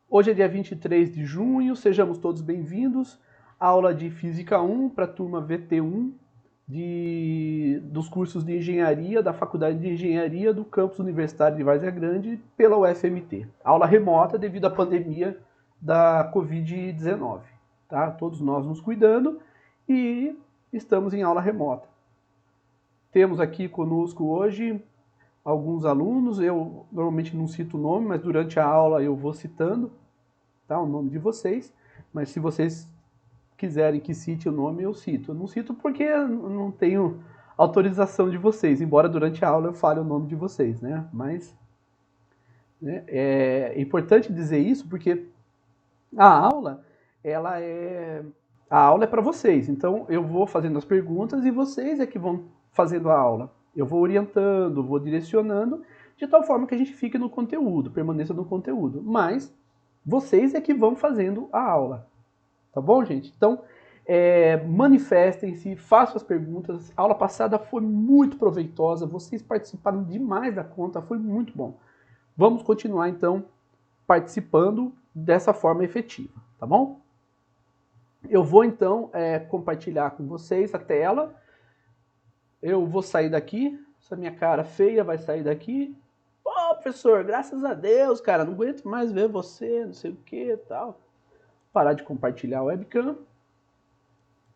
Hoje é dia 23 de junho, sejamos todos bem-vindos à aula de Física 1 para a turma VT1 dos cursos de Engenharia da Faculdade de Engenharia do Campus Universitário de Várzea Grande pela UFMT. Aula remota devido à pandemia da Covid-19. Tá? Todos nós nos cuidando e estamos em aula remota. Temos aqui conosco hoje alguns alunos, eu normalmente não cito o nome, mas durante a aula eu vou citando, tá, o nome de vocês, mas se vocês quiserem que cite o nome, eu cito. Eu não cito porque eu não tenho autorização de vocês, embora durante a aula eu fale o nome de vocês, né? Mas é importante dizer isso porque a aula, a aula é para vocês, então eu vou fazendo as perguntas e vocês é que vão fazendo a aula. Eu vou orientando, vou direcionando, de tal forma que a gente fique no conteúdo, permaneça no conteúdo. Mas vocês é que vão fazendo a aula. Tá bom, gente? Então, manifestem-se, façam as perguntas. A aula passada foi muito proveitosa, vocês participaram demais da conta, foi muito bom. Vamos continuar, então, participando dessa forma efetiva, tá bom? Eu vou, então, compartilhar com vocês a tela. Eu vou sair daqui, essa minha cara feia vai sair daqui. Pô, professor, graças a Deus, cara, não aguento mais ver você, não sei o que e tal. Parar de compartilhar a webcam.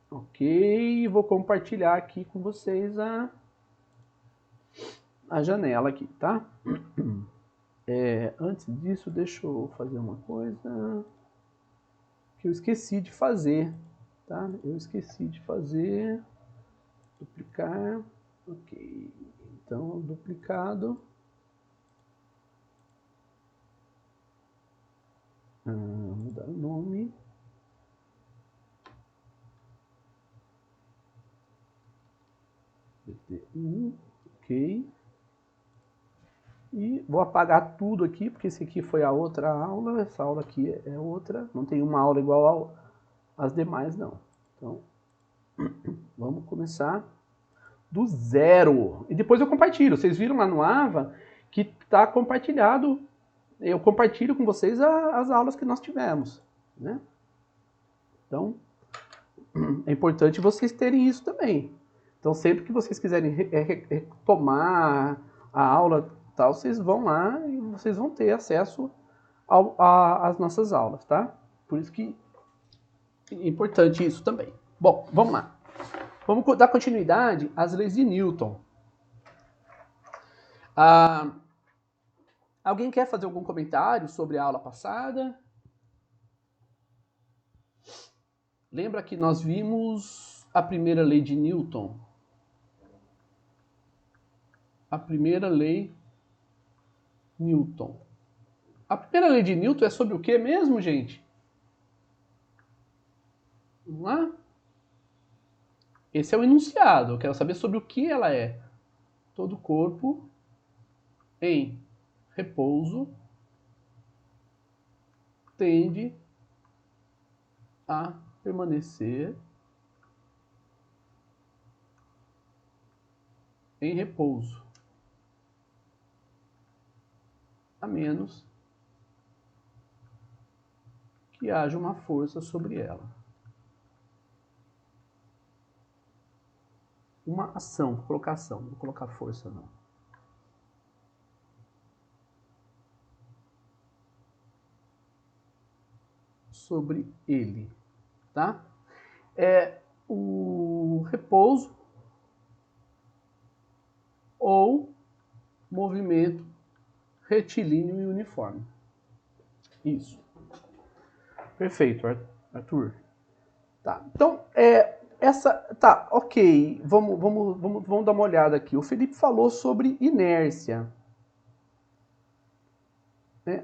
Ok, vou compartilhar aqui com vocês a janela aqui, tá? Antes disso, deixa eu fazer uma coisa que eu esqueci de fazer, tá? Eu esqueci de fazer, duplicar, ok. Então, duplicado. Mudar o nome. BT1, ok. E vou apagar tudo aqui, porque esse aqui foi a outra aula, essa aula aqui é outra, não tem uma aula igual às demais, não. Então, vamos começar do zero. E depois eu compartilho. Vocês viram lá no AVA que está compartilhado. Eu compartilho com vocês as aulas que nós tivemos, né? Então, é importante vocês terem isso também. Então, sempre que vocês quiserem retomar a aula, tal, vocês vão lá e vocês vão ter acesso às nossas aulas, tá? Por isso que é importante isso também. Bom, vamos lá. Vamos dar continuidade às leis de Newton. Alguém quer fazer algum comentário sobre a aula passada? Lembra que nós vimos a primeira lei de Newton? A primeira lei Newton. A primeira lei de Newton é sobre o que mesmo, gente? Vamos lá? Esse é o enunciado. Eu quero saber sobre o que ela é. Todo corpo em repouso tende a permanecer em repouso, a menos que haja uma força sobre ela. Uma ação, vou colocar ação, não vou colocar força não. Sobre ele, tá? O repouso ou movimento retilíneo e uniforme. Isso. Perfeito, Arthur. Tá. Então, tá, ok. Vamos dar uma olhada aqui. O Felipe falou sobre inércia.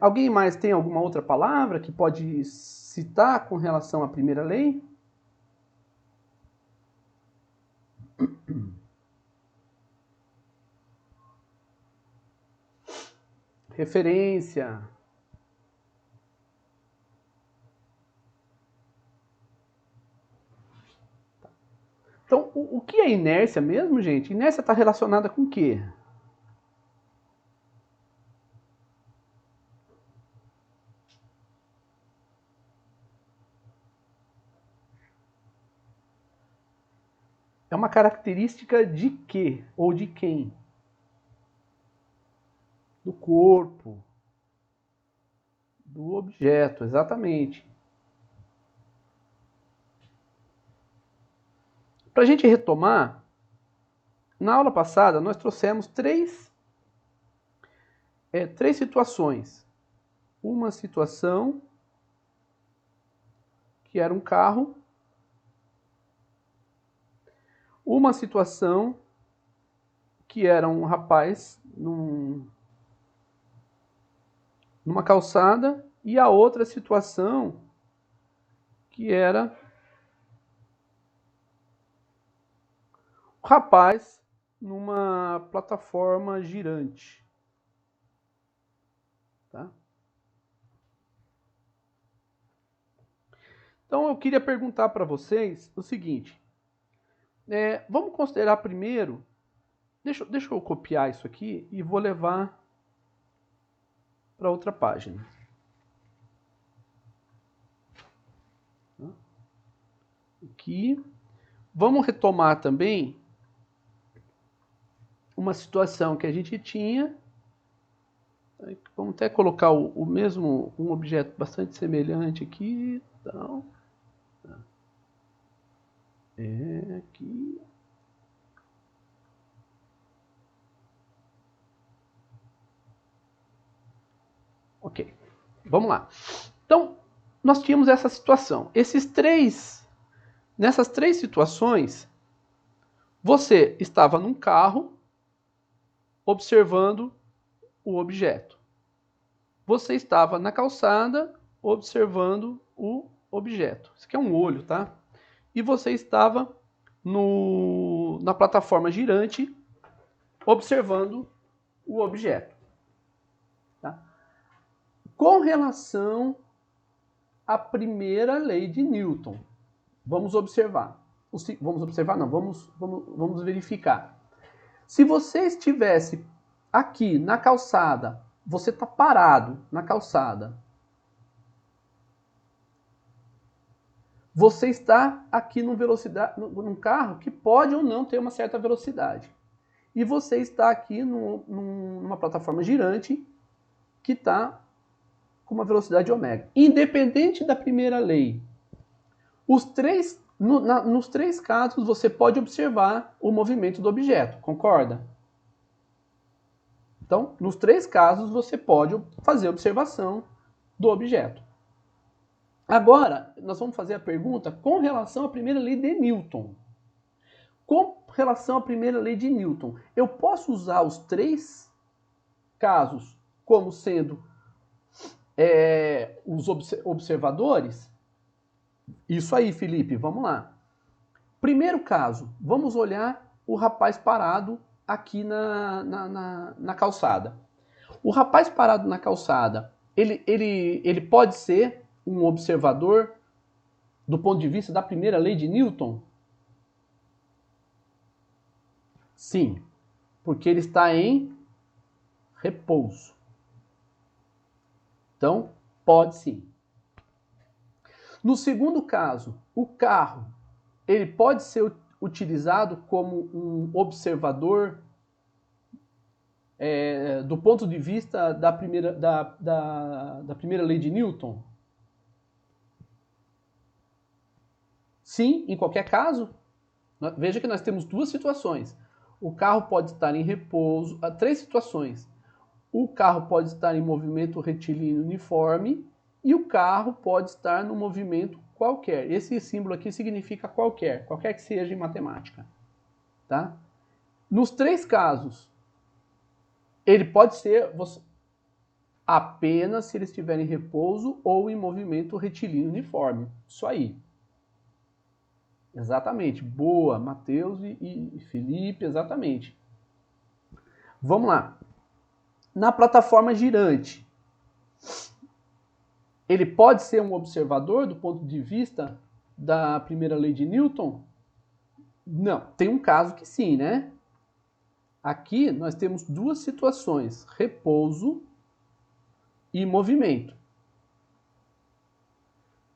Alguém mais tem alguma outra palavra que pode citar com relação à primeira lei? Referência. Então, o que é inércia mesmo, gente? Inércia está relacionada com o quê? é uma característica de quê? Ou de quem? Do corpo. Do objeto, exatamente. Para a gente retomar, na aula passada nós trouxemos três situações. Uma situação que era um carro, uma situação que era um rapaz numa calçada e a outra situação que era o rapaz numa plataforma girante. Tá? Então eu queria perguntar para vocês o seguinte, vamos considerar primeiro, deixa eu copiar isso aqui e vou levar para outra página. Aqui. Vamos retomar também uma situação que a gente tinha. Vamos até colocar o mesmo, um objeto bastante semelhante aqui. Então, aqui. Ok, vamos lá. Então, nós tínhamos essa situação. Nessas três situações, você estava num carro observando o objeto. Você estava na calçada observando o objeto. Isso aqui é um olho, tá? E você estava na plataforma girante observando o objeto. Tá? Com relação à primeira lei de Newton, vamos observar. Vamos verificar. Se você estivesse aqui na calçada, você está parado na calçada. Você está aqui num carro que pode ou não ter uma certa velocidade. E você está aqui numa plataforma girante que está com uma velocidade ômega. Independente da primeira lei, nos três casos você pode observar o movimento do objeto, concorda? Então, nos três casos você pode fazer observação do objeto. Agora, nós vamos fazer a pergunta com relação à primeira lei de Newton. Com relação à primeira lei de Newton, eu posso usar os três casos como sendo os observadores? Isso aí, Felipe, vamos lá. Primeiro caso, vamos olhar o rapaz parado aqui na calçada. O rapaz parado na calçada, ele pode ser um observador do ponto de vista da primeira lei de Newton? Sim, porque ele está em repouso. Então, pode sim. No segundo caso, o carro, ele pode ser utilizado como um observador do ponto de vista da primeira lei de Newton? Sim, em qualquer caso. Veja que nós temos duas situações. O carro pode estar em repouso, três situações. O carro pode estar em movimento retilíneo uniforme e o carro pode estar no movimento qualquer. Esse símbolo aqui significa qualquer que seja em matemática. Tá? Nos três casos, ele pode ser apenas se ele estiver em repouso ou em movimento retilíneo uniforme. Isso aí. Exatamente. Boa, Matheus e Felipe, exatamente. Vamos lá. Na plataforma girante, ele pode ser um observador do ponto de vista da primeira lei de Newton? Não. Tem um caso que sim, né? Aqui nós temos duas situações, repouso e movimento.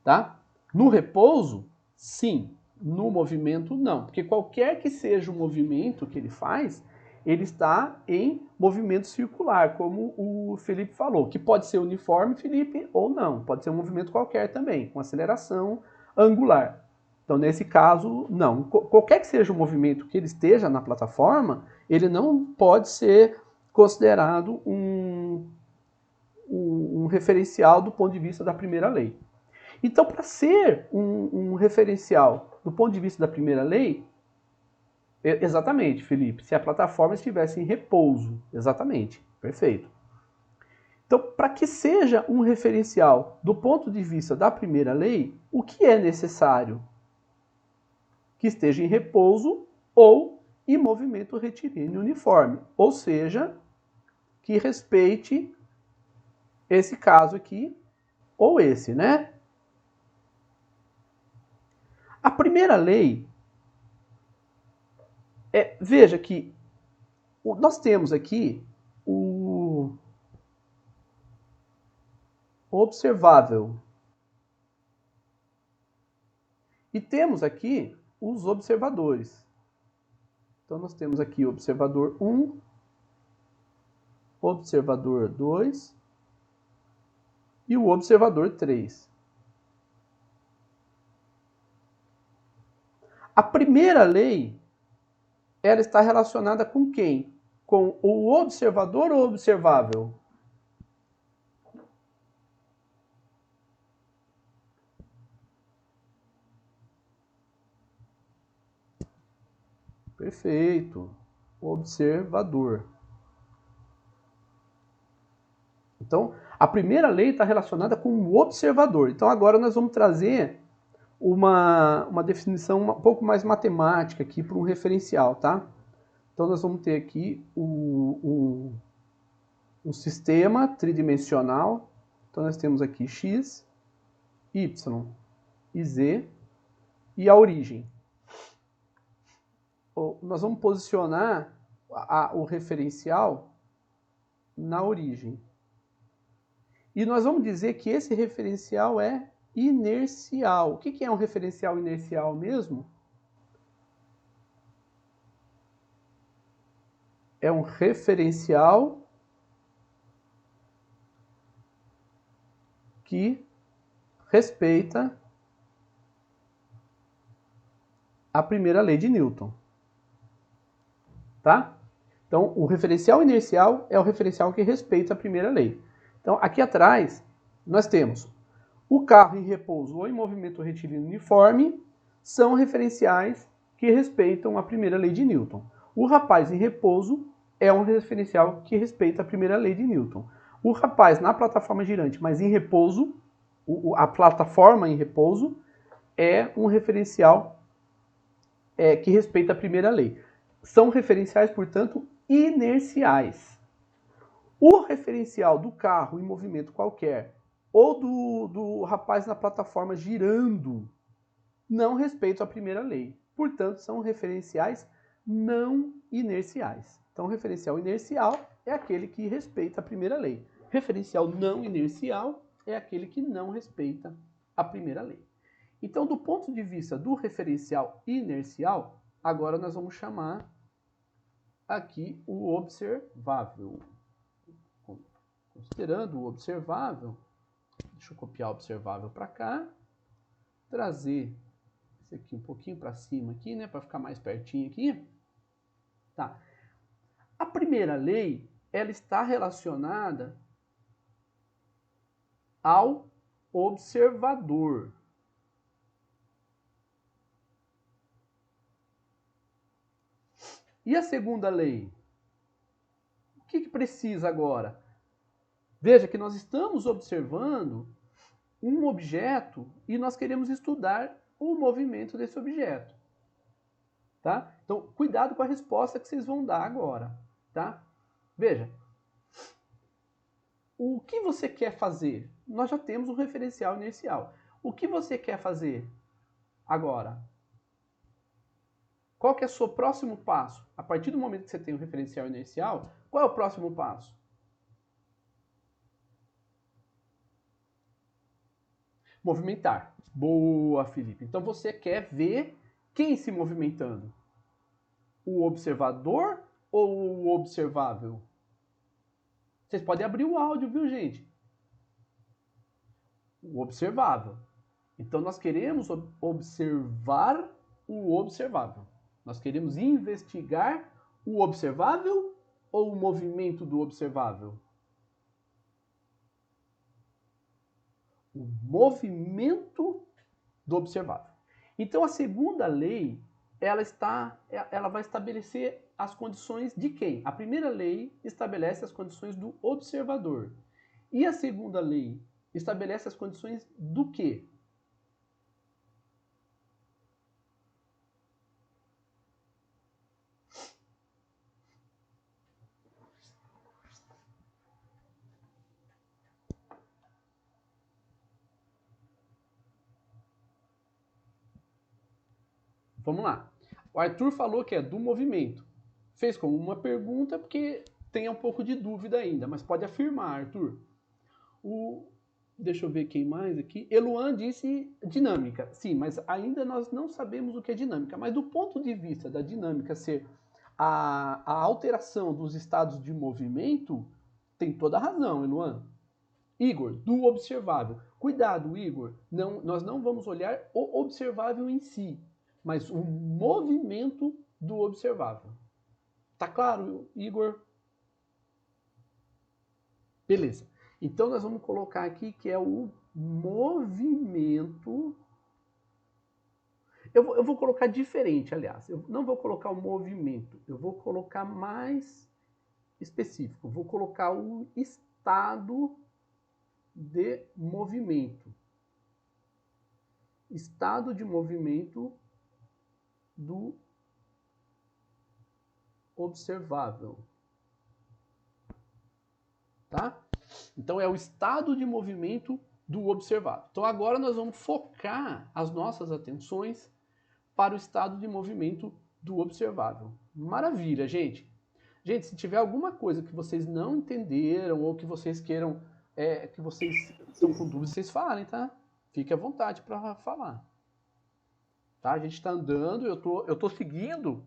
Tá? No repouso, sim, no movimento, não. Porque qualquer que seja o movimento que ele faz, ele está em movimento circular, como o Felipe falou, que pode ser uniforme, Felipe, ou não. Pode ser um movimento qualquer também, com aceleração angular. Então, nesse caso, não. Qualquer que seja o movimento que ele esteja na plataforma, ele não pode ser considerado um referencial do ponto de vista da primeira lei. Então, para ser um referencial do ponto de vista da primeira lei, exatamente, Felipe, se a plataforma estivesse em repouso, exatamente, perfeito. Então, para que seja um referencial do ponto de vista da primeira lei, o que é necessário? Que esteja em repouso ou em movimento retilíneo uniforme, ou seja, que respeite esse caso aqui ou esse, né? A primeira lei, veja que nós temos aqui o observável e temos aqui os observadores. Então, nós temos aqui o observador 1, observador 2 e o observador 3. A primeira lei, ela está relacionada com quem? Com o observador ou observável? Perfeito. Observador. Então, a primeira lei está relacionada com o observador. Então, agora nós vamos trazer uma definição um pouco mais matemática aqui para um referencial, tá? Então, nós vamos ter aqui um sistema tridimensional. Então, nós temos aqui x, y e z e a origem. Nós vamos posicionar o referencial na origem. E nós vamos dizer que esse referencial é inercial. O que é um referencial inercial mesmo? É um referencial que respeita a primeira lei de Newton. Tá? Então, o referencial inercial é o referencial que respeita a primeira lei. Então, aqui atrás, nós temos o carro em repouso ou em movimento retilíneo uniforme, são referenciais que respeitam a primeira lei de Newton. O rapaz em repouso é um referencial que respeita a primeira lei de Newton. O rapaz na plataforma girante, mas em repouso, a plataforma em repouso, é um referencial que respeita a primeira lei. São referenciais, portanto, inerciais. O referencial do carro em movimento qualquer ou do rapaz na plataforma girando não respeitam a primeira lei. Portanto, são referenciais não inerciais. Então, referencial inercial é aquele que respeita a primeira lei. Referencial não inercial é aquele que não respeita a primeira lei. Então, do ponto de vista do referencial inercial, agora nós vamos chamar aqui o observável. Considerando o observável, deixa eu copiar o observável para cá, trazer esse aqui um pouquinho para cima aqui, né, para ficar mais pertinho aqui. Tá. A primeira lei, ela está relacionada ao observador. E a segunda lei? O que precisa agora? Veja que nós estamos observando um objeto e nós queremos estudar o movimento desse objeto. Tá? Então, cuidado com a resposta que vocês vão dar agora. Tá? Veja, o que você quer fazer? Nós já temos um referencial inercial. O que você quer fazer agora? Qual que é o seu próximo passo? A partir do momento que você tem um referencial inercial, qual é o próximo passo? Movimentar. Boa, Felipe. Então você quer ver Quem se movimentando? O observador ou o observável? Vocês podem abrir o áudio, viu, gente? O observável. Então, nós queremos observar o observável. Nós queremos investigar o observável ou o movimento do observável? O movimento do observável. Então, a segunda lei, ela vai estabelecer as condições de quem? A primeira lei estabelece as condições do observador. E a segunda lei estabelece as condições do quê? Vamos lá. O Arthur falou que é do movimento. Fez como uma pergunta porque tem um pouco de dúvida ainda, mas pode afirmar, Arthur. Deixa eu ver quem mais aqui. Eluan disse dinâmica. Sim, mas ainda nós não sabemos o que é dinâmica. Mas do ponto de vista da dinâmica ser a alteração dos estados de movimento, tem toda a razão, Eluan. Igor, do observável. Cuidado, Igor. Nós não vamos olhar o observável em si, mas o movimento do observável. Tá claro, Igor? Beleza. Então nós vamos colocar aqui que é o movimento. Eu vou colocar diferente, aliás. Eu não vou colocar o movimento. Eu vou colocar mais específico. Eu vou colocar o estado de movimento. Estado de movimento do observável. Tá? Então é o estado de movimento do observável. Então agora nós vamos focar as nossas atenções para o estado de movimento do observável. Maravilha, gente. Gente, se tiver alguma coisa que vocês não entenderam ou que vocês queiram, que vocês estão com dúvidas, vocês falem, tá? Fique à vontade para falar. Tá? A gente está andando, eu tô seguindo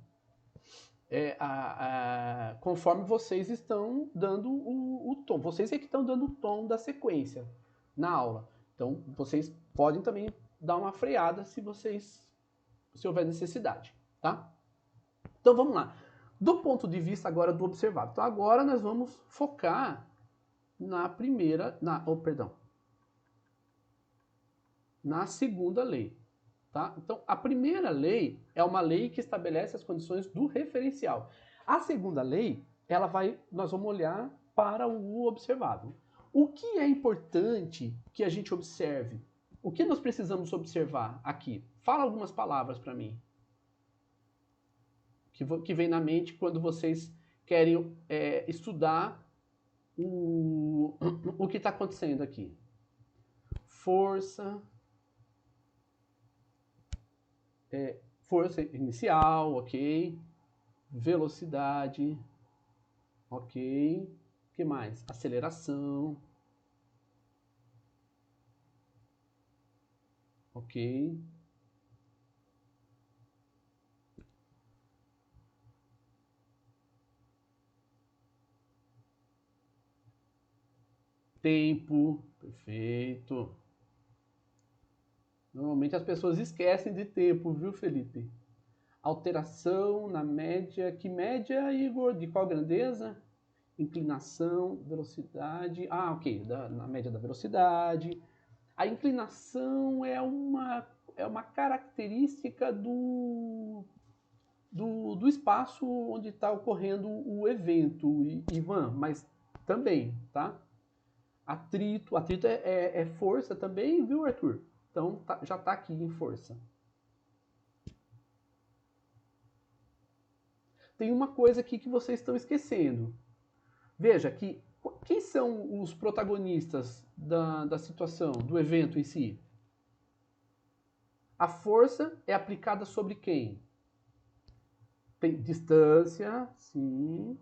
conforme vocês estão dando o tom. Vocês é que estão dando o tom da sequência na aula. Então, vocês podem também dar uma freada se houver necessidade, tá? Então, vamos lá. Do ponto de vista agora do observável. Então, agora nós vamos focar na segunda lei. Tá? Então, a primeira lei é uma lei que estabelece as condições do referencial. A segunda lei, nós vamos olhar para o observável. O que é importante que a gente observe? O que nós precisamos observar aqui? Fala algumas palavras para mim. Que vem na mente quando vocês querem estudar o que está acontecendo aqui. Força inicial, ok. Velocidade, ok. O que mais? Aceleração, ok. Tempo, perfeito. Normalmente as pessoas esquecem de tempo, viu, Felipe? Alteração na média. Que média, Igor? De qual grandeza? Inclinação, velocidade. Ah, ok. Na média da velocidade. A inclinação é uma característica do espaço onde está ocorrendo o evento, Ivan, mas também, tá? Atrito é força também, viu, Arthur? Então já está aqui em força. Tem uma coisa aqui que vocês estão esquecendo. Veja que quem são os protagonistas da situação, do evento em si? A força é aplicada sobre quem? Tem distância, sim.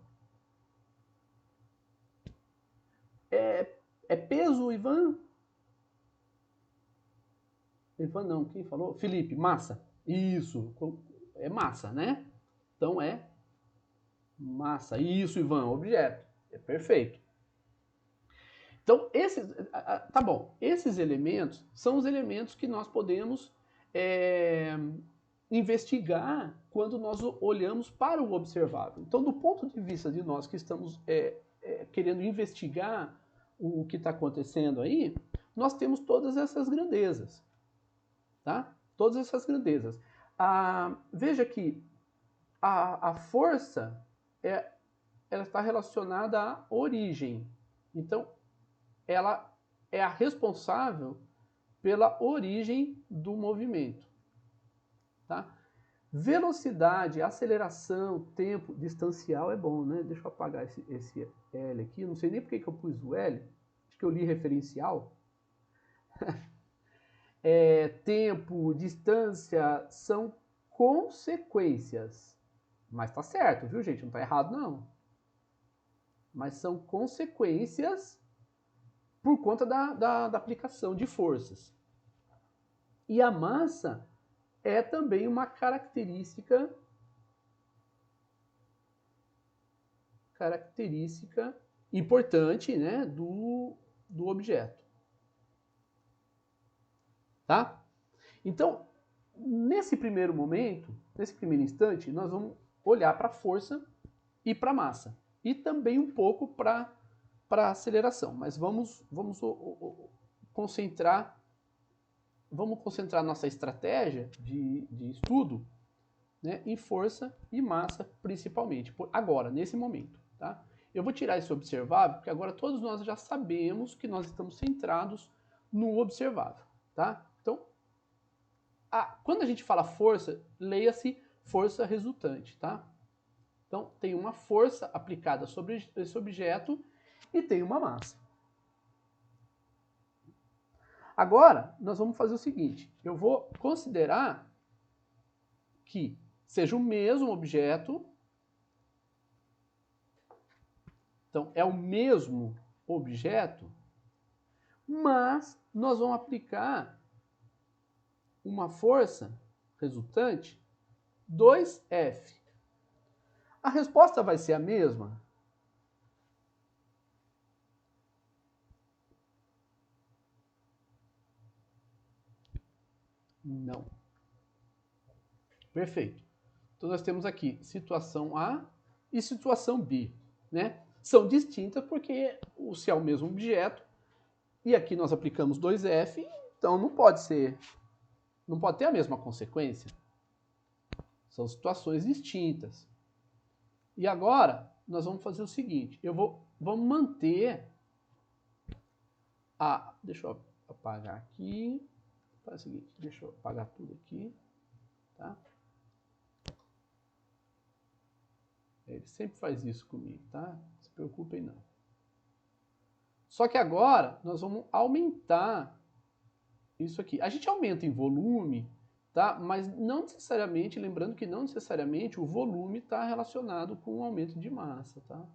É peso, Ivan? Ivan não, quem falou? Felipe, massa. Isso, é massa, né? Então é massa. Isso, Ivan, objeto. É perfeito. Então, tá bom, esses elementos são os elementos que nós podemos investigar quando nós olhamos para o observável. Então, do ponto de vista de nós que estamos querendo investigar o que está acontecendo aí, nós temos todas essas grandezas, tá? Todas essas grandezas. Veja que a força ela está relacionada à origem. Então, ela é a responsável pela origem do movimento. Tá? Velocidade, aceleração, tempo, distancial é bom, né? Deixa eu apagar esse L aqui. Não sei nem por que eu pus o L. Acho que eu li referencial. Tempo, distância são consequências. Mas tá certo, viu, gente? Não tá errado, não. Mas são consequências por conta da aplicação de forças. E a massa é também uma característica importante, né, do objeto. Tá? Então, nesse primeiro momento, nesse primeiro instante, nós vamos olhar para a força e para a massa. E também um pouco para a aceleração. Mas vamos concentrar nossa estratégia de estudo, né, em força e massa principalmente, agora, nesse momento. Tá? Eu vou tirar esse observável, porque agora todos nós já sabemos que nós estamos centrados no observável. Tá? Então, quando a gente fala força, leia-se força resultante. Tá? Então, tem uma força aplicada sobre esse objeto e tem uma massa. Agora, nós vamos fazer o seguinte, eu vou considerar que seja o mesmo objeto, então é o mesmo objeto, mas nós vamos aplicar uma força resultante 2F. A resposta vai ser a mesma? Não. Perfeito. Então nós temos aqui situação A e situação B, né? São distintas porque se é o mesmo objeto, e aqui nós aplicamos 2F, então não pode ter a mesma consequência. São situações distintas. E agora nós vamos fazer o seguinte, vamos manter deixa eu apagar aqui, faz o seguinte, deixa eu apagar tudo aqui, tá? Ele sempre faz isso comigo, tá? Não se preocupem não. Só que agora nós vamos aumentar isso aqui. A gente aumenta em volume, tá? Mas não necessariamente, lembrando que não necessariamente o volume está relacionado com o aumento de massa, tá?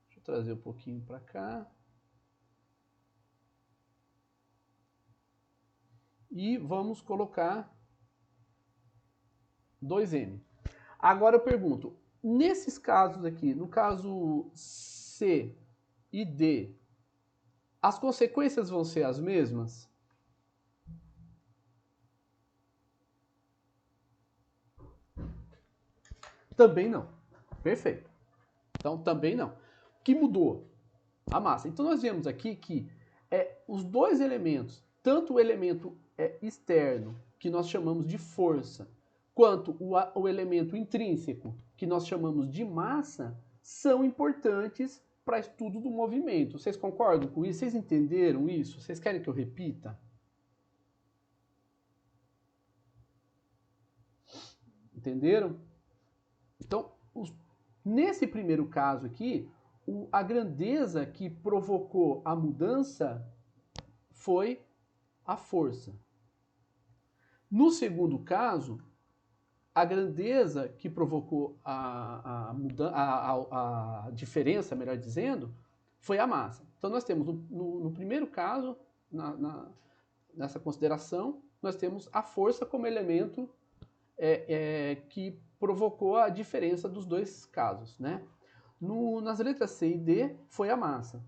Deixa eu trazer um pouquinho para cá. E vamos colocar 2M. Agora eu pergunto, nesses casos aqui, no caso C e D, as consequências vão ser as mesmas? Também não. Perfeito. Então, também não. O que mudou? A massa. Então, nós vemos aqui que os dois elementos, tanto o elemento externo, que nós chamamos de força, quanto o elemento intrínseco, que nós chamamos de massa, são importantes para estudo do movimento. Vocês concordam com isso? Vocês entenderam isso? Vocês querem que eu repita? Entenderam? Então, nesse primeiro caso aqui, a grandeza que provocou a mudança foi a força. No segundo caso, a grandeza que provocou a diferença, melhor dizendo, foi a massa. Então nós temos, no primeiro caso, nessa consideração, nós temos a força como elemento que provocou a diferença dos dois casos, né? Nas letras C e D foi a massa.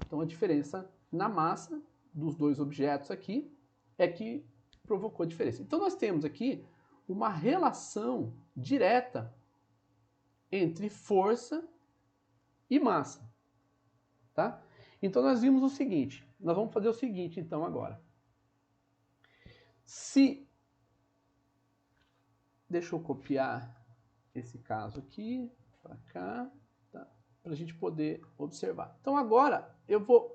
Então a diferença na massa dos dois objetos aqui é que provocou a diferença. Então nós temos aqui uma relação direta entre força e massa, tá? Então nós vimos o seguinte, nós vamos fazer o seguinte então agora. Deixa eu copiar esse caso aqui para cá, tá? Para a gente poder observar. Então agora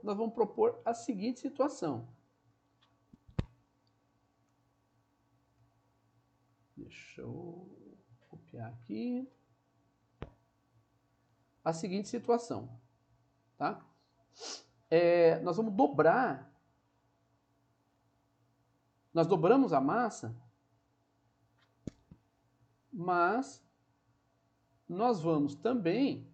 nós vamos propor a seguinte situação. Deixa eu copiar aqui. A seguinte situação, tá? Nós vamos dobrar. Nós dobramos a massa, mas nós vamos também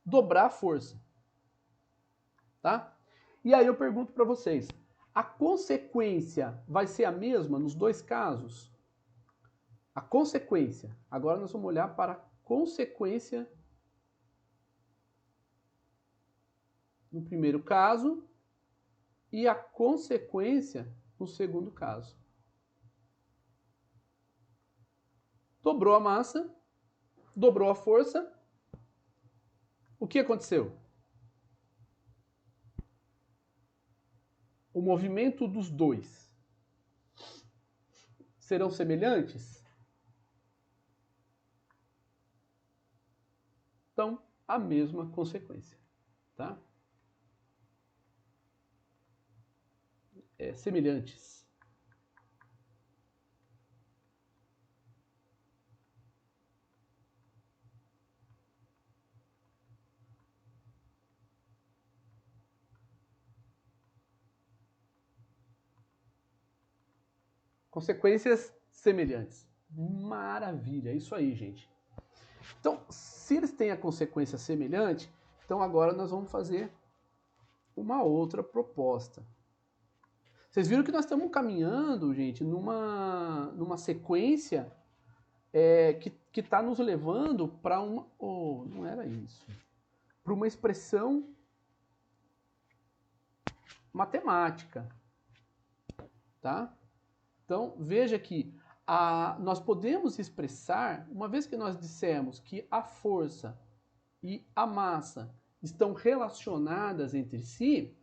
dobrar a força, tá? E aí eu pergunto para vocês, a consequência vai ser a mesma nos dois casos? A consequência. Agora nós vamos olhar para a consequência no primeiro caso e a consequência no segundo caso. Dobrou a massa, dobrou a força. O que aconteceu? O movimento dos dois serão semelhantes? Então, a mesma consequência, tá? Semelhantes. Consequências semelhantes. Maravilha, é isso aí, gente. Então, se eles têm a consequência semelhante, então agora nós vamos fazer uma outra proposta. Vocês viram que nós estamos caminhando, gente, numa sequência que está nos levando para uma... Oh, não era isso. Para uma expressão matemática. Tá? Então, veja que nós podemos expressar, uma vez que nós dissemos que a força e a massa estão relacionadas entre si,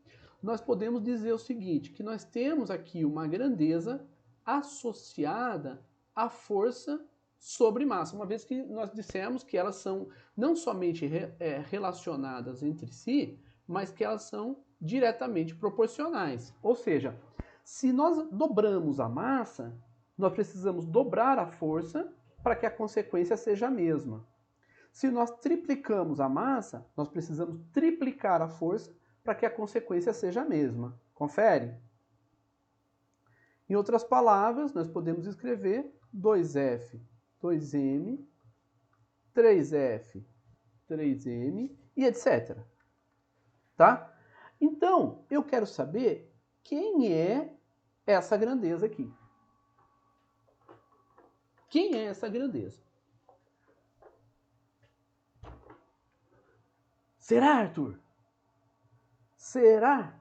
nós podemos dizer o seguinte, que nós temos aqui uma grandeza associada à força sobre massa, uma vez que nós dissemos que elas são não somente relacionadas entre si, mas que elas são diretamente proporcionais. Ou seja, se nós dobramos a massa, nós precisamos dobrar a força para que a consequência seja a mesma. Se nós triplicamos a massa, nós precisamos triplicar a força para que a consequência seja a mesma. Confere? Em outras palavras, nós podemos escrever 2F, 2M, 3F, 3M e etc. Tá? Então, eu quero saber quem é essa grandeza aqui. Quem é essa grandeza? Será, Arthur? Será?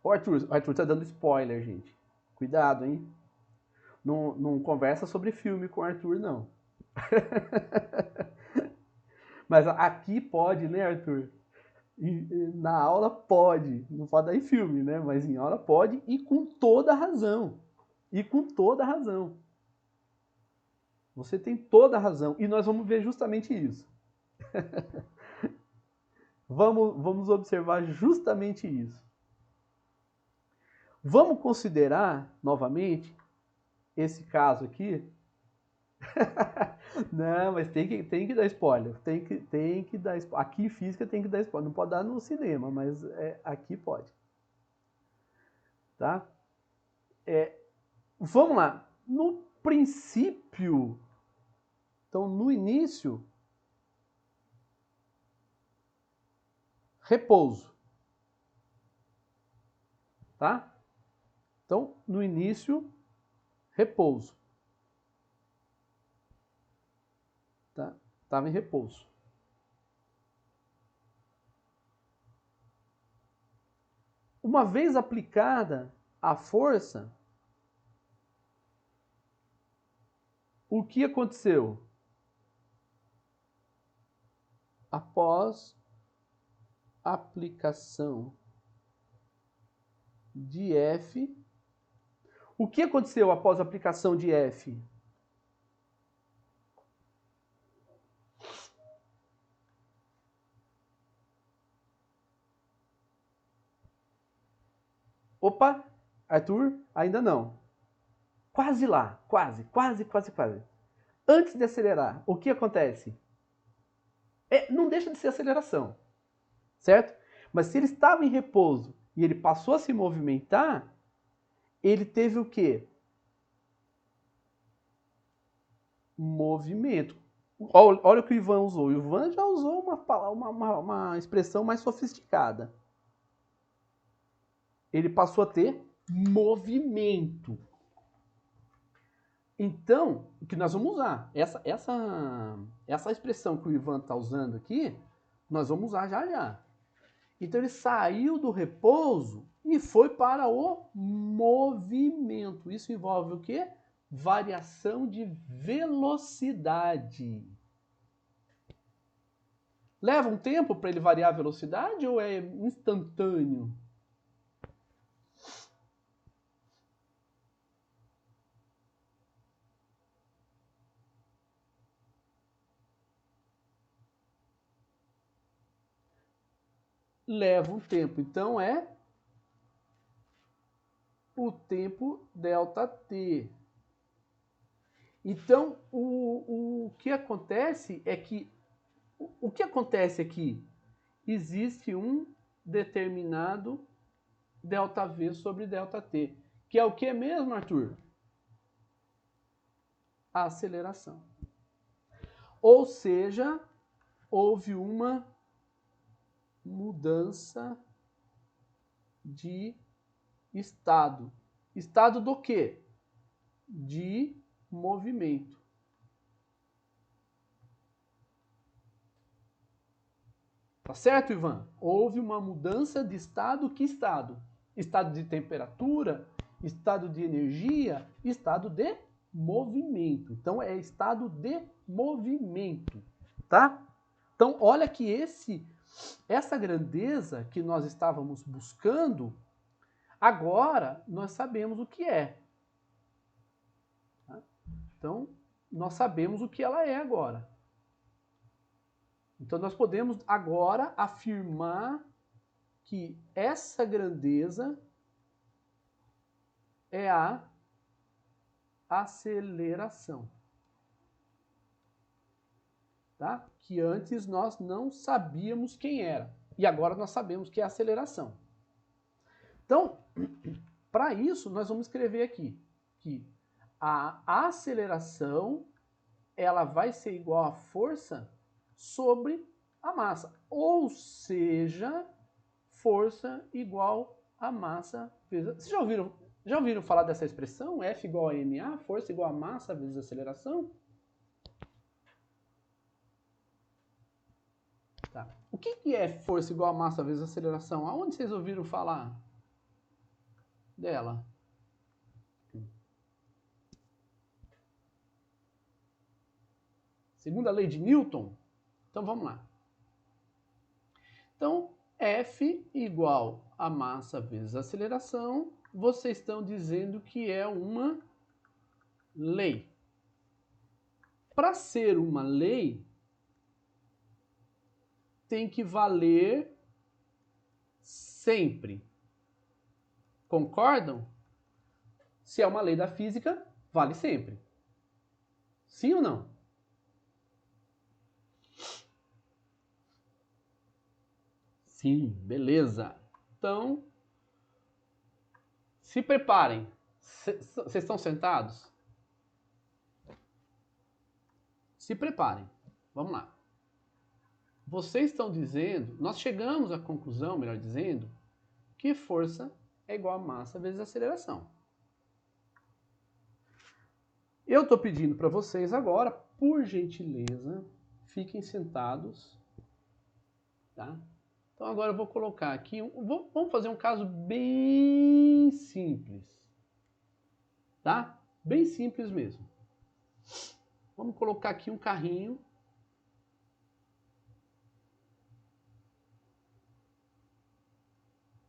O Arthur tá dando spoiler, gente. Cuidado, hein? Não conversa sobre filme com o Arthur, não. Mas aqui pode, né, Arthur? Na aula pode. Não pode dar em filme, né? Mas em aula pode e com toda razão. E com toda razão. Você tem toda a razão. E nós vamos ver justamente isso. Vamos observar justamente isso. Vamos considerar, novamente, esse caso aqui. Não, mas tem que dar spoiler. Tem que dar spoiler. Aqui em física tem que dar spoiler. Não pode dar no cinema, mas aqui pode. Tá? Vamos lá. No princípio, então no início, repouso. Tá? Então, no início, repouso. Tá? Estava em repouso. Uma vez aplicada a força, o que aconteceu? Após aplicação de F, o que aconteceu após a aplicação de F? Opa, Arthur, ainda não. Quase lá, quase. Antes de acelerar, o que acontece? Não deixa de ser aceleração, certo? Mas se ele estava em repouso e ele passou a se movimentar, ele teve o quê? Movimento. Olha o que o Ivan usou. O Ivan já usou uma expressão mais sofisticada. Ele passou a ter movimento. Então, o que nós vamos usar? Essa expressão que o Ivan está usando aqui, nós vamos usar já já. Então ele saiu do repouso e foi para o movimento. Isso envolve o quê? Variação de velocidade. Leva um tempo para ele variar a velocidade ou é instantâneo? Leva um tempo. Então é o tempo ΔT. Então, o que acontece é que o que acontece aqui? Existe um determinado ΔV sobre ΔT, que é o que mesmo, Arthur? A aceleração. Ou seja, houve uma mudança de estado. Estado do quê? De movimento. Tá certo, Ivan? Houve uma mudança de estado. Que estado? Estado de temperatura, estado de energia, estado de movimento. Então é estado de movimento, tá? Então olha que essa grandeza que nós estávamos buscando, agora nós sabemos o que é. Tá? Então nós sabemos o que ela é agora. Então nós podemos agora afirmar que essa grandeza é a aceleração. Tá? Que antes nós não sabíamos quem era. E agora nós sabemos que é a aceleração. Então, para isso, nós vamos escrever aqui que a aceleração ela vai ser igual à força sobre a massa. Ou seja, força igual a massa vezes... Vocês já ouviram falar dessa expressão? F igual a ma, força igual a massa vezes aceleração? Tá. O que é força igual a massa vezes aceleração? Aonde vocês ouviram falar dela? Segunda lei de Newton? Então vamos lá. Então, F igual a massa vezes aceleração, vocês estão dizendo que é uma lei. Para ser uma lei, tem que valer sempre. Concordam? Se é uma lei da física, vale sempre. Sim ou não? Sim, beleza. Então, se preparem. Vocês estão sentados? Se preparem. Vamos lá. Vocês estão dizendo, nós chegamos à conclusão, melhor dizendo, que força é igual a massa vezes aceleração. Eu estou pedindo para vocês agora, por gentileza, fiquem sentados, tá? Então agora eu vou colocar aqui, vamos fazer um caso bem simples, tá? Bem simples mesmo. Vamos colocar aqui um carrinho.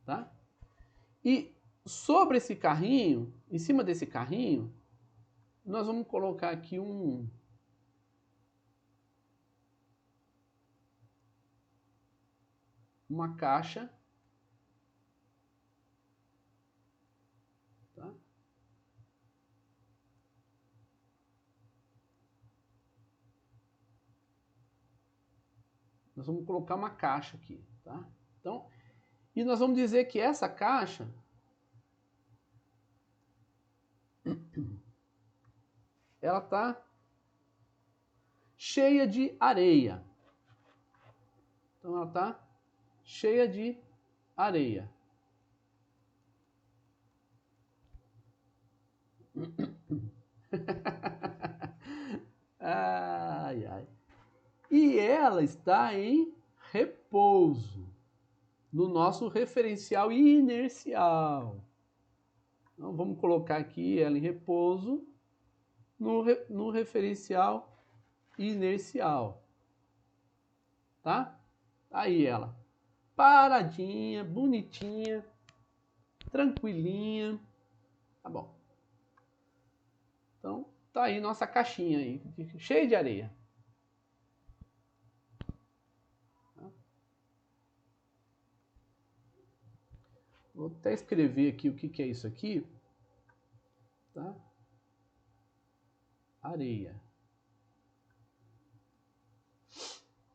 Tá? E sobre esse carrinho, em cima desse carrinho, nós vamos colocar aqui uma caixa, tá? Nós vamos colocar uma caixa aqui, tá? Então, e nós vamos dizer que essa caixa ela tá cheia de areia. Então ela tá cheia de areia. Ai, ai. E ela está em repouso no nosso referencial inercial. Então vamos colocar aqui ela em repouso no referencial inercial. Tá? Aí ela, paradinha, bonitinha, tranquilinha. Tá bom. Então tá aí nossa caixinha aí, cheia de areia. Vou até escrever aqui o que é isso aqui, tá? Areia.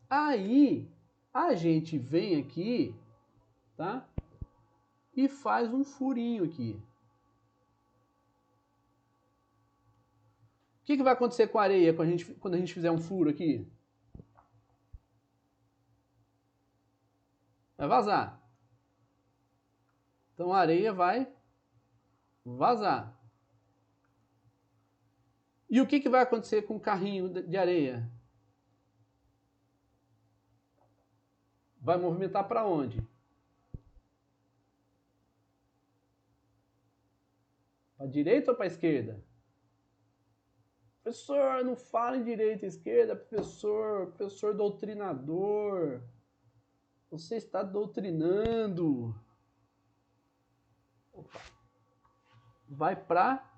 Aí a gente vem aqui, tá? E faz um furinho aqui. O que vai acontecer com a areia quando a gente fizer um furo aqui? Vai vazar. Então a areia vai vazar. E o que vai acontecer com o carrinho de areia? Vai movimentar para onde? Para a direita ou para a esquerda? Professor, não fala em direita e esquerda, professor doutrinador. Você está doutrinando. Opa. Vai para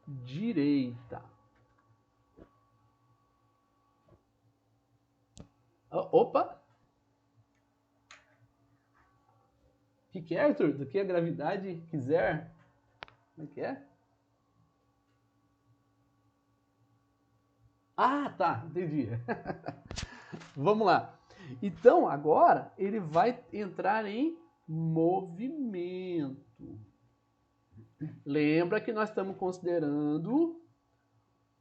direita. Opa! O que é, Arthur? Do que a gravidade quiser? Como é que é? Ah, tá, entendi. Vamos lá. Então, agora, ele vai entrar em movimento. Lembra que nós estamos considerando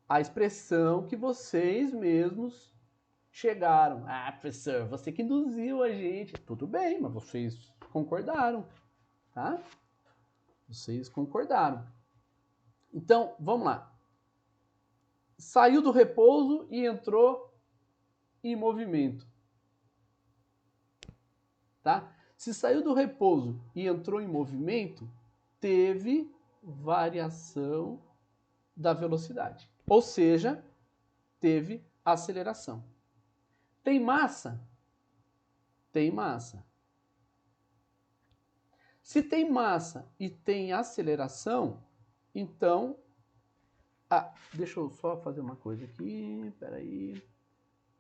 a expressão que vocês mesmos chegaram. Ah, professor, você que induziu a gente. Tudo bem, mas vocês concordaram, tá? Vocês concordaram. Então, vamos lá. Saiu do repouso e entrou em movimento. Tá? Se saiu do repouso e entrou em movimento, teve variação da velocidade. Ou seja, teve aceleração. Tem massa? Tem massa. Se tem massa e tem aceleração, então... Ah, deixa eu só fazer uma coisa aqui, peraí.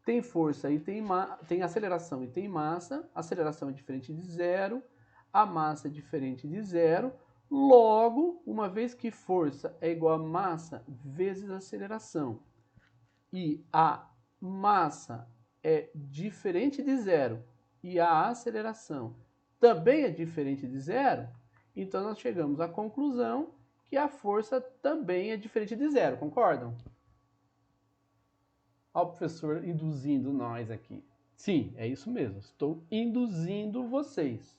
Tem força e tem aceleração e tem massa. A aceleração é diferente de zero, a massa é diferente de zero. Logo, uma vez que força é igual a massa vezes aceleração e a massa é diferente de zero e a aceleração também é diferente de zero, então nós chegamos à conclusão que a força também é diferente de zero, concordam? Olha o professor induzindo nós aqui. Sim, é isso mesmo, estou induzindo vocês.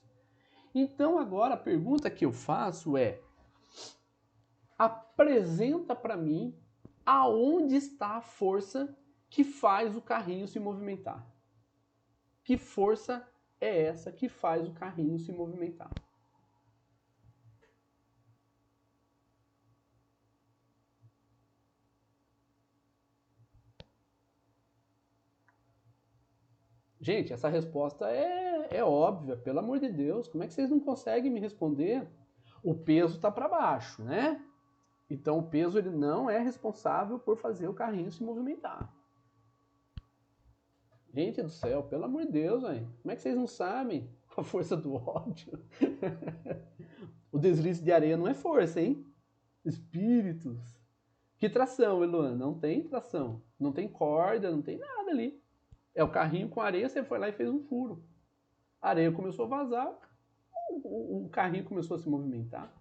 Então agora a pergunta que eu faço é: apresenta para mim aonde está a força que faz o carrinho se movimentar. Que força é essa que faz o carrinho se movimentar? Gente, essa resposta é óbvia, pelo amor de Deus. Como é que vocês não conseguem me responder? O peso está para baixo, né? Então o peso ele não é responsável por fazer o carrinho se movimentar. Gente do céu, pelo amor de Deus, véio. Como é que vocês não sabem? A força do ódio. O deslize de areia não é força, hein? Espíritos. Que tração, Eluana? Não tem tração. Não tem corda, não tem nada ali. É o carrinho com areia, você foi lá e fez um furo. A areia começou a vazar, o carrinho começou a se movimentar.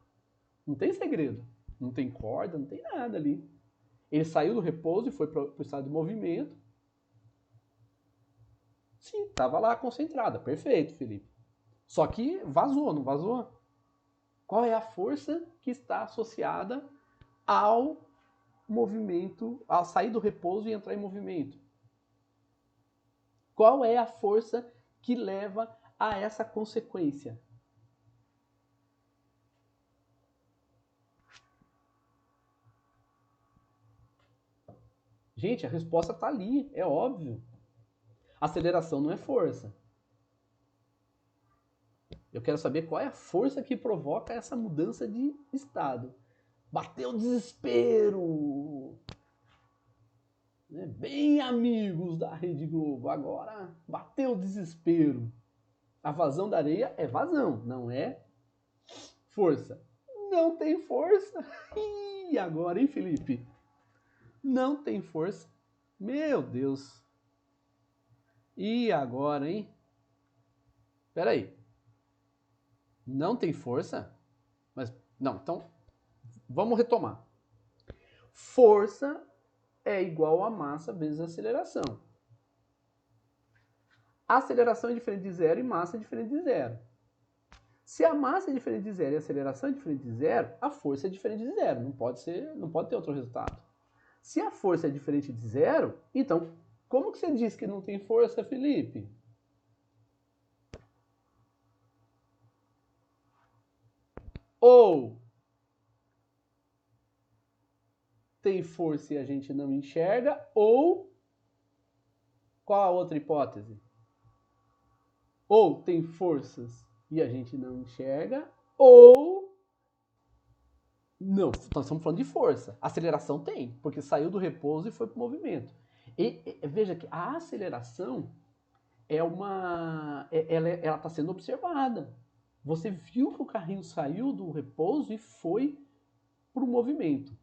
Não tem segredo. Não tem corda, não tem nada ali. Ele saiu do repouso e foi para o estado de movimento. Sim, estava lá concentrada. Perfeito, Felipe. Só que vazou, não vazou? Qual é a força que está associada ao movimento, ao sair do repouso e entrar em movimento? Qual é a força que leva a essa consequência? Gente, a resposta está ali, é óbvio. Aceleração não é força. Eu quero saber qual é a força que provoca essa mudança de estado. Bateu o desespero! Bem, amigos da Rede Globo, agora bateu o desespero. A vazão da areia é vazão, não é força. Não tem força. E agora, hein, Felipe? Não tem força. Meu Deus. E agora, hein? Espera aí. Não tem força? Mas, não, então, vamos retomar. Força é igual a massa vezes a aceleração. A aceleração é diferente de zero e massa é diferente de zero. Se a massa é diferente de zero e a aceleração é diferente de zero, a força é diferente de zero. Não pode ter outro resultado. Se a força é diferente de zero, então, como que você diz que não tem força, Felipe? Ou tem força e a gente não enxerga, ou qual a outra hipótese? Ou tem forças e a gente não enxerga, ou não, nós estamos falando de força. Aceleração tem, porque saiu do repouso e foi para o movimento. E veja que a aceleração ela está sendo observada. Você viu que o carrinho saiu do repouso e foi para o movimento.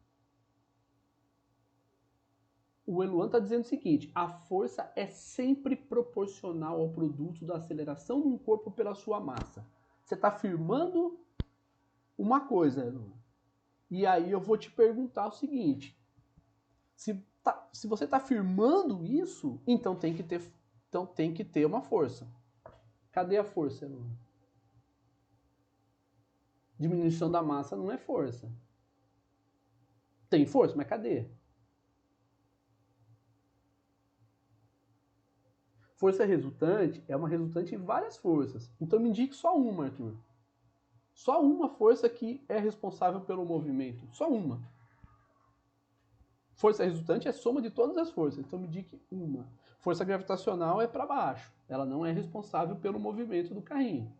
O Eluan está dizendo o seguinte: a força é sempre proporcional ao produto da aceleração de um corpo pela sua massa. Você está afirmando uma coisa, Eluan. E aí eu vou te perguntar o seguinte: se você está afirmando isso, então tem que ter uma força. Cadê a força, Eluan? Diminuição da massa não é força. Tem força, mas cadê? Força resultante é uma resultante de várias forças. Então me indique só uma, Arthur. Só uma força que é responsável pelo movimento. Só uma. Força resultante é soma de todas as forças. Então me indique uma. Força gravitacional é para baixo. Ela não é responsável pelo movimento do carrinho.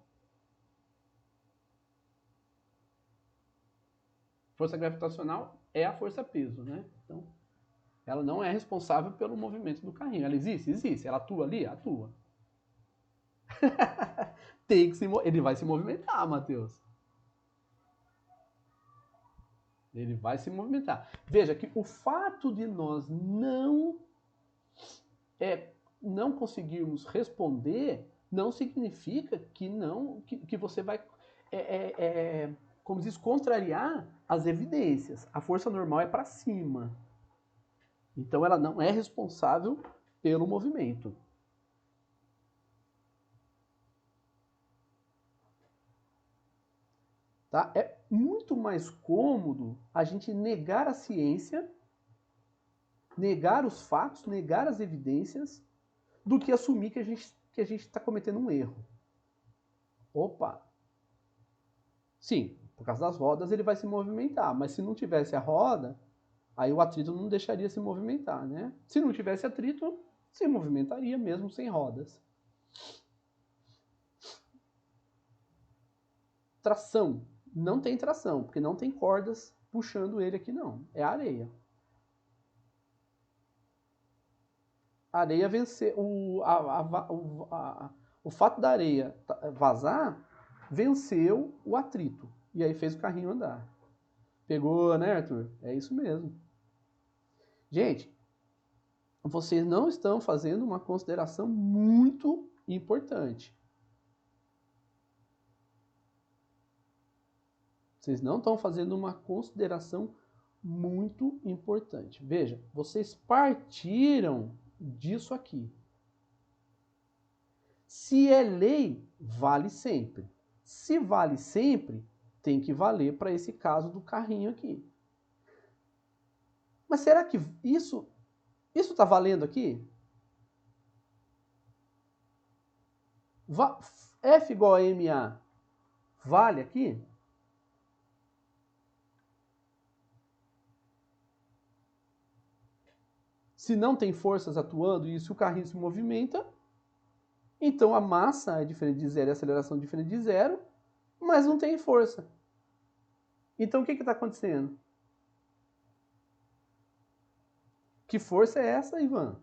Força gravitacional é a força-peso, né? Então, ela não é responsável pelo movimento do carrinho. Ela existe? Existe. Ela atua ali? Atua. Ele vai se movimentar, Matheus. Ele vai se movimentar. Veja que o fato de nós não conseguirmos responder não significa que você vai como se isso contrariar as evidências. A força normal é para cima. Então ela não é responsável pelo movimento. Tá? É muito mais cômodo a gente negar a ciência, negar os fatos, negar as evidências, do que assumir que a gente está cometendo um erro. Opa! Sim, por causa das rodas ele vai se movimentar, mas se não tivesse a roda, aí o atrito não deixaria se movimentar, né? Se não tivesse atrito, se movimentaria mesmo sem rodas. Tração. Não tem tração, porque não tem cordas puxando ele aqui não. É a areia. A areia vencer. O fato da areia vazar venceu o atrito. E aí fez o carrinho andar. Pegou, né, Arthur? É isso mesmo. Gente, vocês não estão fazendo uma consideração muito importante. Vocês não estão fazendo uma consideração muito importante. Veja, vocês partiram disso aqui. Se é lei, vale sempre. Se vale sempre, tem que valer para esse caso do carrinho aqui. Mas será que isso está valendo aqui? F igual a MA vale aqui? Se não tem forças atuando e se o carrinho se movimenta, então a massa é diferente de zero e a aceleração é diferente de zero, mas não tem força. Então o que está acontecendo? Que força é essa, Ivan?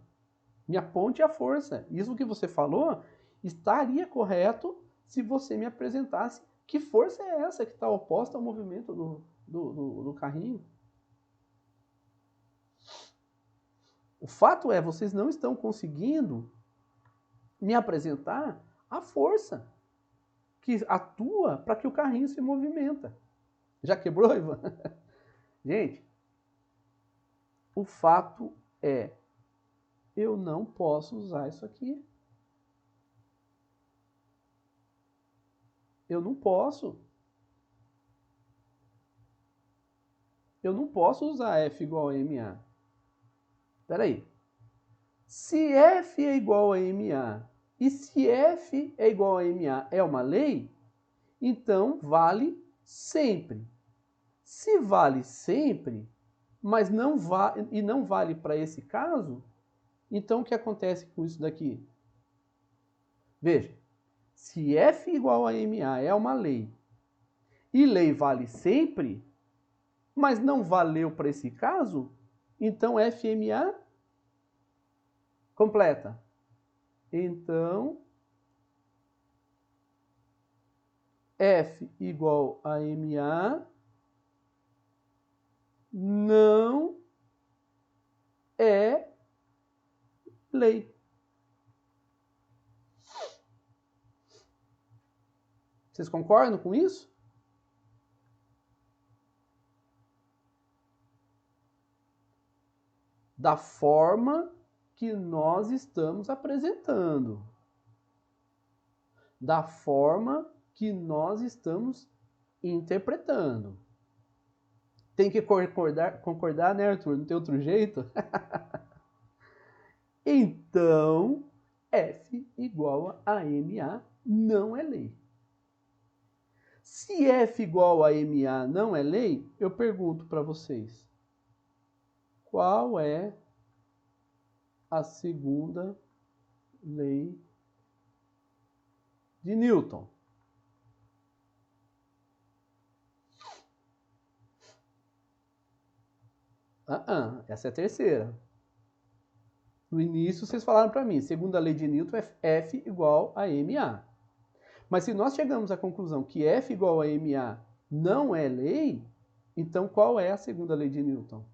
Me aponte a força. Isso que você falou estaria correto se você me apresentasse que força é essa que está oposta ao movimento do carrinho. O fato é, vocês não estão conseguindo me apresentar a força que atua para que o carrinho se movimenta. Já quebrou, Ivan? Gente, o fato é, eu não posso usar isso aqui. Eu não posso. Eu não posso usar F igual a MA. Espera aí. Se F é igual a MA e se F é igual a MA é uma lei, então vale sempre. Se vale sempre, mas não vale para esse caso, então o que acontece com isso daqui? Veja, se F igual a MA é uma lei e lei vale sempre, mas não valeu para esse caso, então FMA completa. Então, F igual a MA não é lei. Vocês concordam com isso? Da forma que nós estamos apresentando. Da forma que nós estamos interpretando. Tem que concordar, né, Arthur? Não tem outro jeito? Então, F igual a MA não é lei. Se F igual a MA não é lei, eu pergunto para vocês, qual é a segunda lei de Newton? Essa é a terceira. No início vocês falaram para mim, segunda lei de Newton é F igual a MA. Mas se nós chegamos à conclusão que F igual a MA não é lei, então qual é a segunda lei de Newton?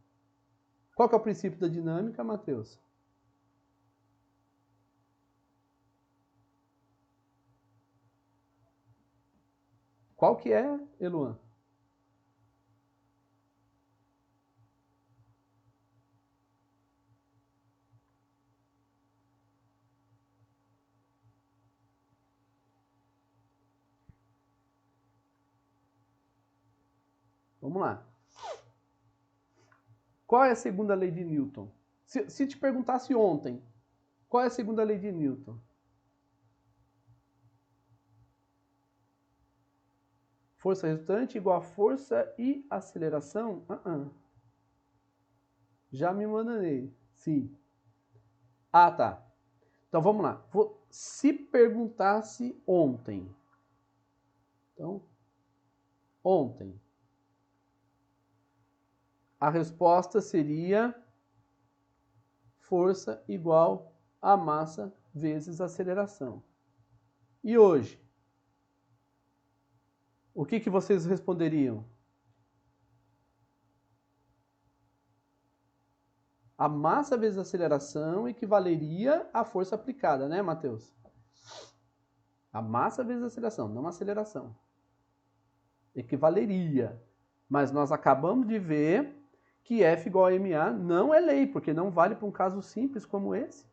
Qual que é o princípio da dinâmica, Matheus? Qual que é, Eluan? Vamos lá. Qual é a segunda lei de Newton? Se te perguntasse ontem, qual é a segunda lei de Newton? Força resultante igual a força e aceleração? Já me enganei. Sim. Ah, tá. Então vamos lá. Se perguntasse ontem. Então, ontem. A resposta seria força igual a massa vezes aceleração. E hoje? O que vocês responderiam? A massa vezes a aceleração equivaleria à força aplicada, né, Matheus? A massa vezes a aceleração, não a aceleração. Equivaleria. Mas nós acabamos de ver que F igual a ma não é lei, porque não vale para um caso simples como esse.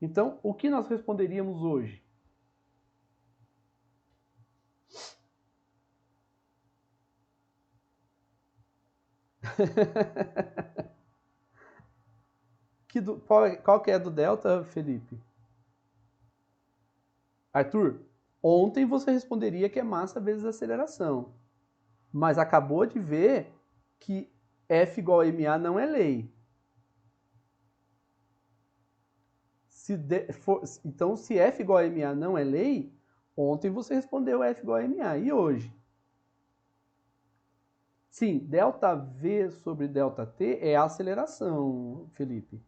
Então, o que nós responderíamos hoje? Qual que é do delta, Felipe? Arthur, ontem você responderia que é massa vezes aceleração. Mas acabou de ver que F igual a ma não é lei. Então, se F igual a ma não é lei, ontem você respondeu F igual a ma. E hoje? Sim, ΔV sobre ΔT é a aceleração, Felipe.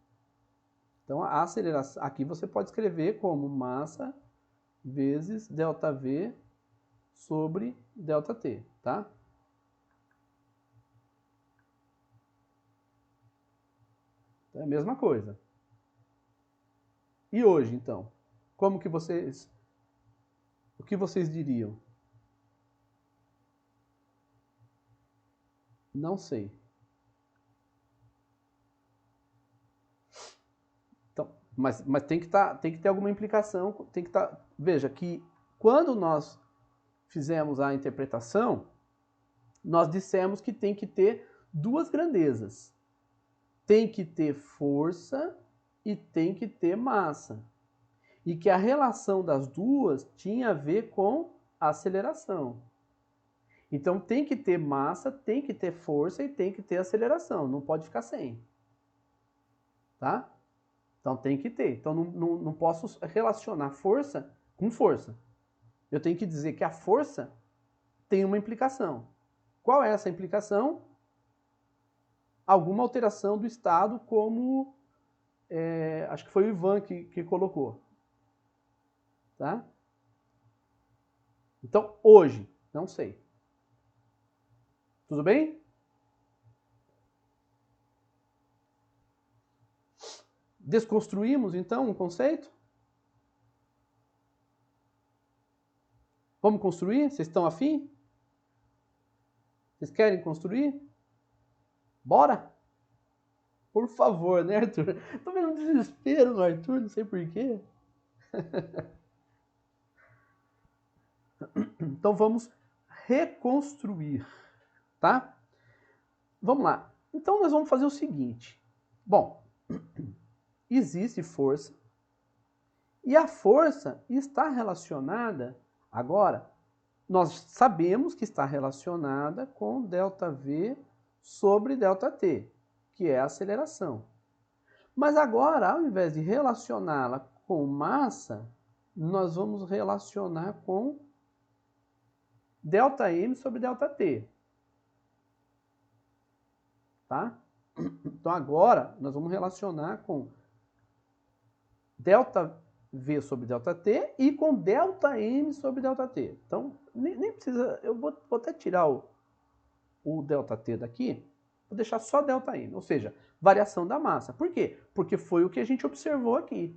Então, a aceleração, aqui você pode escrever como massa vezes ΔV sobre ΔT, tá? Então, é a mesma coisa. E hoje, então? Como que vocês... O que vocês diriam? Não sei. Então, mas tem que ter alguma implicação, tem que veja que quando nós fizemos a interpretação, nós dissemos que tem que ter duas grandezas. Tem que ter força e tem que ter massa. E que a relação das duas tinha a ver com a aceleração. Então tem que ter massa, tem que ter força e tem que ter aceleração. Não pode ficar sem. Tá? Então tem que ter. Então não posso relacionar força com força. Eu tenho que dizer que a força tem uma implicação. Qual é essa implicação? Alguma alteração do estado, como acho que foi o Ivan que colocou. Tá? Então, hoje, não sei. Tudo bem? Desconstruímos, então, um conceito? Vamos construir? Vocês estão afim? Vocês querem construir? Bora? Por favor, né, Arthur? Tô vendo um desespero no Arthur, não sei porquê. Então vamos reconstruir, tá? Vamos lá. Então nós vamos fazer o seguinte. Bom, existe força e a força está relacionada, agora, nós sabemos que está relacionada com ΔV sobre ΔT, que é a aceleração. Mas agora, ao invés de relacioná-la com massa, nós vamos relacionar com ΔM sobre ΔT. Tá? Então agora nós vamos relacionar com ΔV sobre ΔT e com ΔM sobre ΔT. Então nem precisa, eu vou até tirar o ΔT daqui, vou deixar só ΔM, ou seja, variação da massa. Por quê? Porque foi o que a gente observou aqui.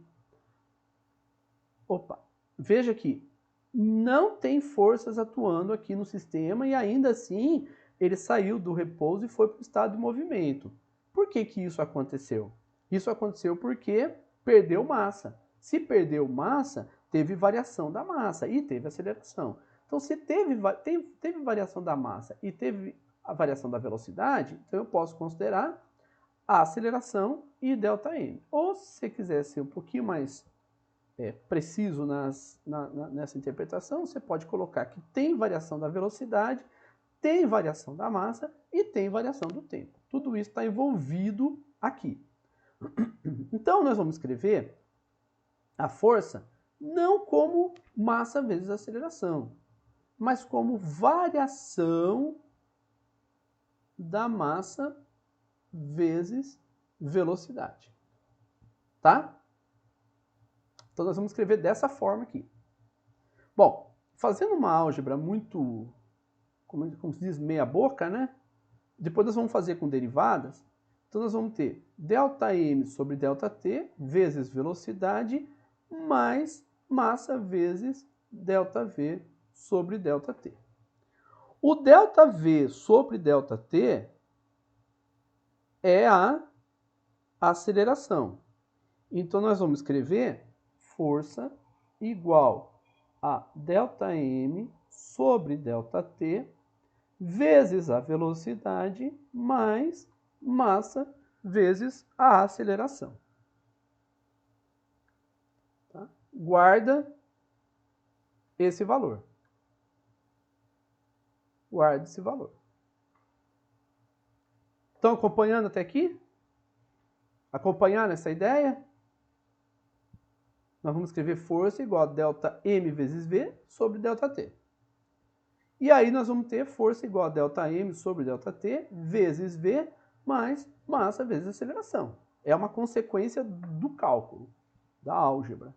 Opa, veja aqui, não tem forças atuando aqui no sistema e ainda assim ele saiu do repouso e foi para o estado de movimento. Por que isso aconteceu? Isso aconteceu porque perdeu massa. Se perdeu massa, teve variação da massa e teve aceleração. Então, se teve variação da massa e teve a variação da velocidade, então eu posso considerar a aceleração e ΔM. Ou, se você quiser ser um pouquinho mais preciso nessa interpretação, você pode colocar que tem variação da velocidade, tem variação da massa e tem variação do tempo. Tudo isso está envolvido aqui. Então, nós vamos escrever a força não como massa vezes aceleração, mas como variação da massa vezes velocidade. Tá? Então, nós vamos escrever dessa forma aqui. Bom, fazendo uma álgebra muito, como se diz, meia boca, né? Depois nós vamos fazer com derivadas. Então, nós vamos ter ΔM sobre ΔT vezes velocidade mais massa vezes ΔV sobre ΔT. O ΔV sobre ΔT é a aceleração. Então, nós vamos escrever força igual a ΔM sobre ΔT vezes a velocidade mais massa vezes a aceleração. Tá? Guarda esse valor. Guarda esse valor. Estão acompanhando até aqui? Acompanhando essa ideia? Nós vamos escrever força igual a ΔM vezes V sobre ΔT. E aí nós vamos ter força igual a ΔM sobre ΔT vezes V mais massa vezes aceleração. É uma consequência do cálculo, da álgebra.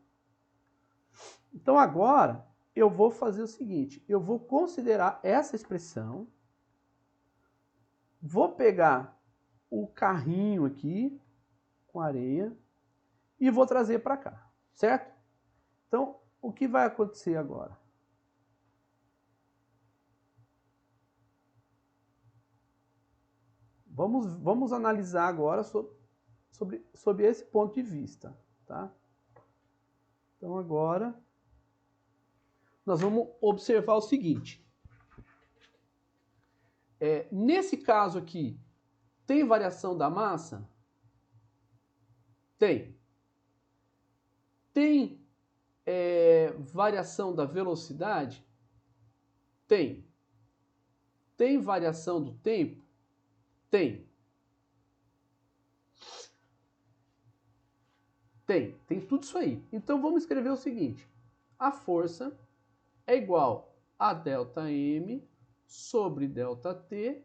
Então agora eu vou fazer o seguinte, eu vou considerar essa expressão, vou pegar o carrinho aqui com areia e vou trazer para cá, certo? Então, o que vai acontecer agora? Vamos analisar agora sobre esse ponto de vista, tá? Então agora nós vamos observar o seguinte. Nesse caso aqui, tem variação da massa? Tem. Tem variação da velocidade? Tem. Tem variação do tempo? Tem. Tem tudo isso aí. Então vamos escrever o seguinte. A força é igual a ΔM sobre ΔT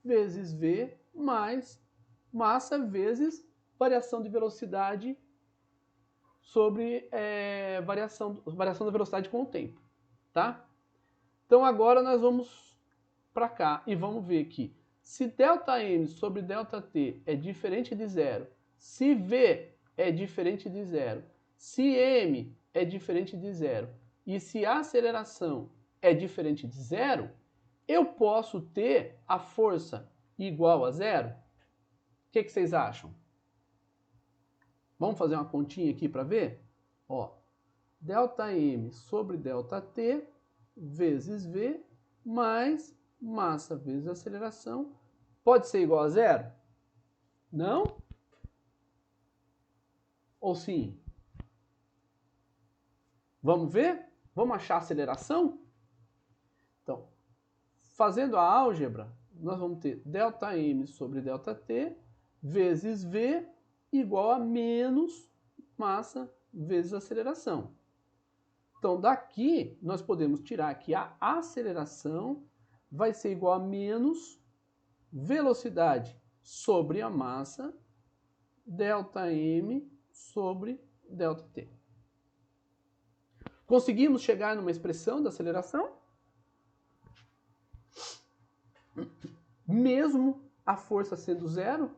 vezes V mais massa vezes variação de velocidade sobre variação da velocidade com o tempo. Tá? Então agora nós vamos para cá e vamos ver que se ΔM sobre ΔT é diferente de zero, se V é diferente de zero, se M é diferente de zero e se a aceleração é diferente de zero, eu posso ter a força igual a zero? O que vocês acham? Vamos fazer uma continha aqui para ver? Ó, ΔM sobre ΔT vezes V mais massa vezes aceleração pode ser igual a zero? Não? Ou sim? Vamos ver? Vamos achar a aceleração? Então, fazendo a álgebra, nós vamos ter ΔM sobre ΔT vezes V igual a menos massa vezes aceleração. Então, daqui, nós podemos tirar que a aceleração vai ser igual a menos velocidade sobre a massa ΔM sobre ΔT. Conseguimos chegar numa expressão da aceleração? Mesmo a força sendo zero?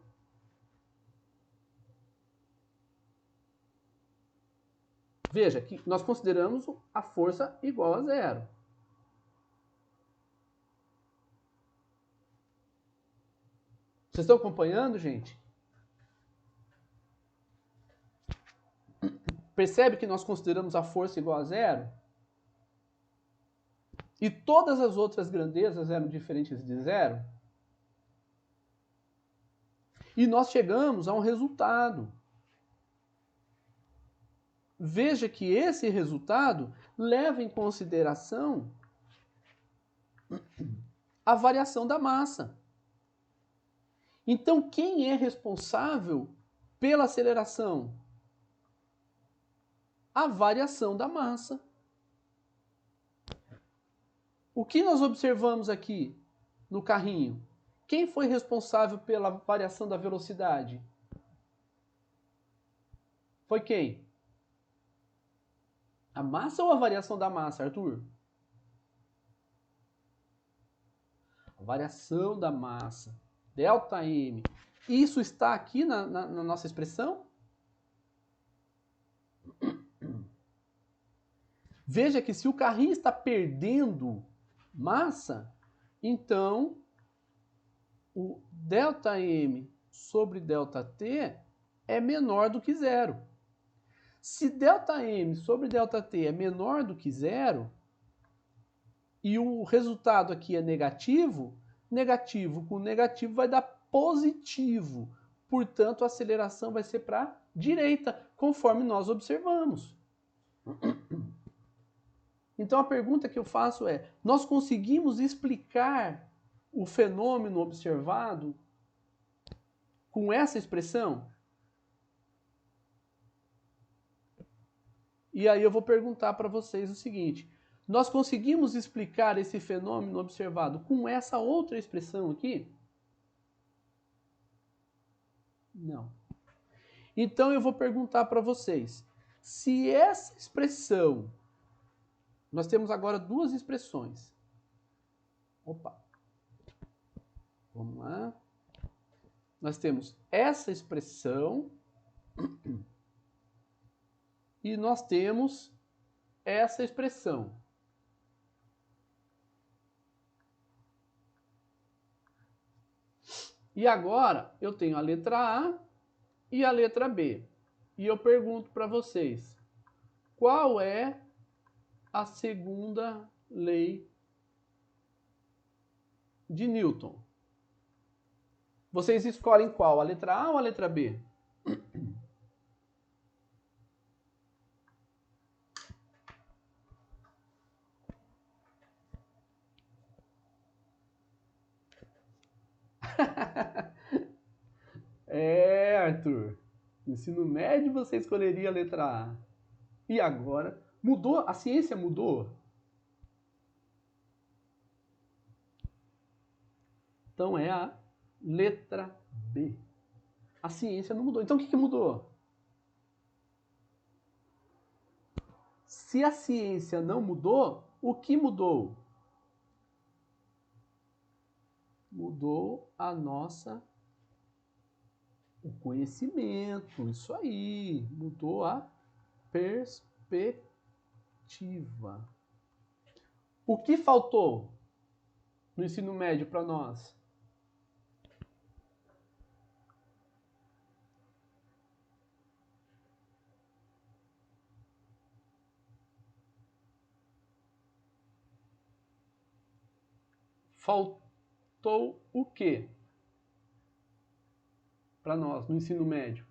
Veja que nós consideramos a força igual a zero. Vocês estão acompanhando, gente? Percebe que nós consideramos a força igual a zero? e todas as outras grandezas eram diferentes de zero, e nós chegamos a um resultado. Veja que esse resultado leva em consideração a variação da massa. Então, quem é responsável pela aceleração? A variação da massa. O que nós observamos aqui no carrinho? Quem foi responsável pela variação da velocidade? Foi quem? A massa ou a variação da massa, Arthur? A variação da massa. Delta M. Isso está aqui na nossa expressão? Veja que se o carrinho está perdendo massa, então o ΔM sobre ΔT é menor do que zero. Se ΔM sobre ΔT é menor do que zero, e o resultado aqui é negativo, negativo com negativo vai dar positivo. Portanto, a aceleração vai ser para a direita, conforme nós observamos. Então a pergunta que eu faço é: nós conseguimos explicar o fenômeno observado com essa expressão? E aí eu vou perguntar para vocês o seguinte: nós conseguimos explicar esse fenômeno observado com essa outra expressão aqui? Não. Então eu vou perguntar para vocês: se essa expressão, nós temos agora duas expressões. Opa. Vamos lá. Nós temos essa expressão e nós temos essa expressão. E agora eu tenho a letra A e a letra B. E eu pergunto para vocês: qual é a segunda lei de Newton? Vocês escolhem qual? A letra A ou a letra B? É, Arthur. No ensino médio você escolheria a letra A. E agora? Mudou? A ciência mudou? Então é a letra B. A ciência não mudou. Então o que mudou? Se a ciência não mudou, o que mudou? Mudou o conhecimento, isso aí. Mudou a perspectiva. O que faltou no ensino médio para nós? Faltou o quê para nós no ensino médio?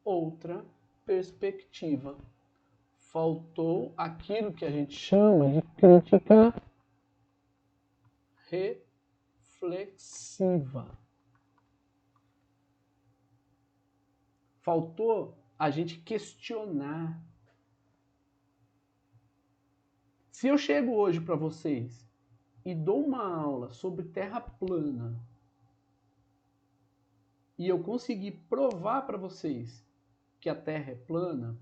Outra perspectiva. Faltou aquilo que a gente chama de crítica reflexiva. Faltou a gente questionar. Se eu chego hoje para vocês e dou uma aula sobre terra plana e eu conseguir provar para vocês que a terra é plana,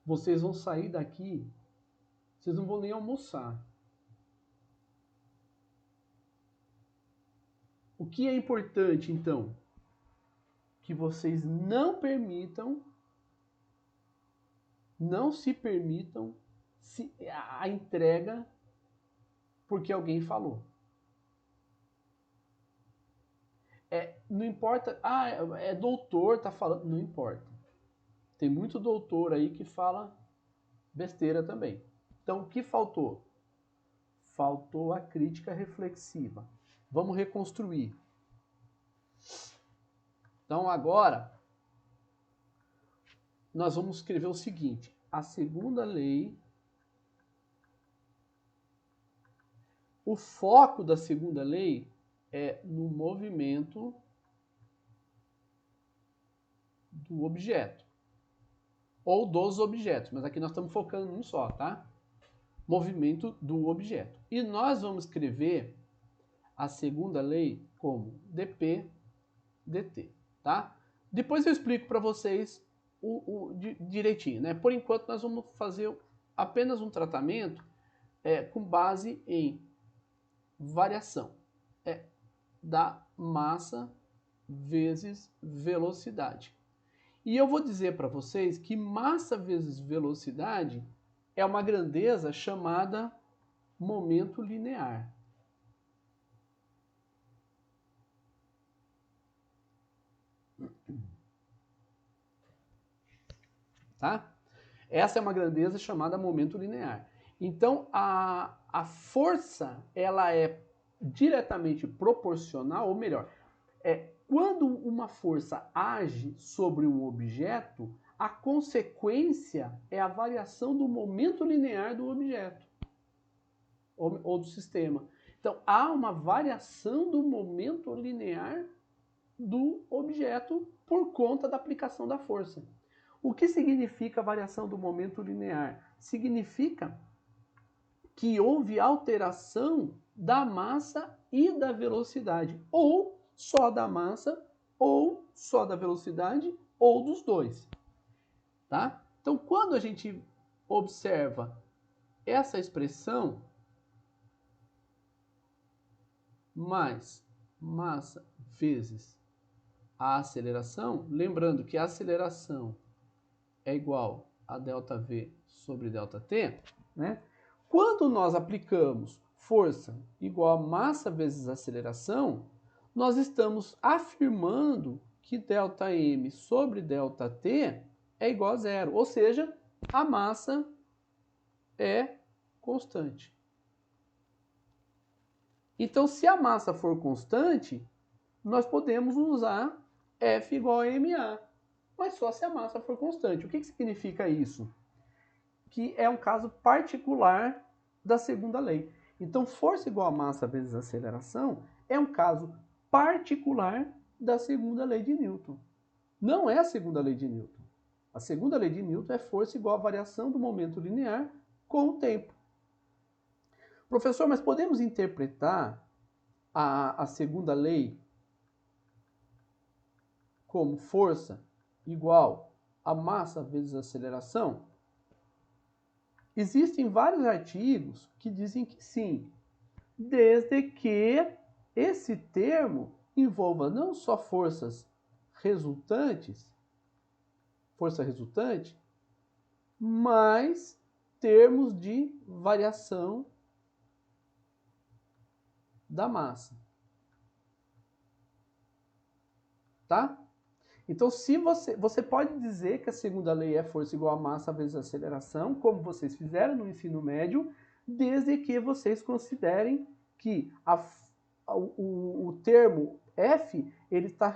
vocês vão sair daqui, vocês não vão nem almoçar. O que é importante, então? Que vocês não se permitam a entrega porque alguém falou. Não importa, é doutor, tá falando, não importa. Tem muito doutor aí que fala besteira também. Então, o que faltou? Faltou a crítica reflexiva. Vamos reconstruir. Então, agora, nós vamos escrever o seguinte. A segunda lei, o foco da segunda lei é no movimento do objeto. Ou dos objetos, mas aqui nós estamos focando em um só, tá? Movimento do objeto. E nós vamos escrever a segunda lei como dp dt, tá? Depois eu explico para vocês direitinho, né? Por enquanto nós vamos fazer apenas um tratamento com base em variação da massa vezes velocidade. E eu vou dizer para vocês que massa vezes velocidade é uma grandeza chamada momento linear. Tá? Essa é uma grandeza chamada momento linear. Então, a força ela é diretamente proporcional, ou melhor, quando uma força age sobre um objeto, a consequência é a variação do momento linear do objeto ou do sistema. Então, há uma variação do momento linear do objeto por conta da aplicação da força. O que significa a variação do momento linear? Significa que houve alteração da massa e da velocidade, ou só da massa, ou só da velocidade, ou dos dois. Tá? Então, quando a gente observa essa expressão, mais massa vezes a aceleração, lembrando que a aceleração é igual a ΔV sobre ΔT, né? Quando nós aplicamos força igual a massa vezes aceleração, nós estamos afirmando que ΔM sobre ΔT é igual a zero, ou seja, a massa é constante. Então, se a massa for constante, nós podemos usar F igual a ma, mas só se a massa for constante. O que significa isso? Que é um caso particular da segunda lei. Então, força igual a massa vezes aceleração é um caso particular da segunda lei de Newton. Não é a segunda lei de Newton. A segunda lei de Newton é força igual a variação do momento linear com o tempo. Professor, mas podemos interpretar a segunda lei como força igual a massa vezes aceleração? Existem vários artigos que dizem que sim, desde que esse termo envolva não só forças resultantes, força resultante, mas termos de variação da massa. Tá? Então, se você pode dizer que a segunda lei é força igual a massa vezes aceleração, como vocês fizeram no ensino médio, desde que vocês considerem que o termo F ele está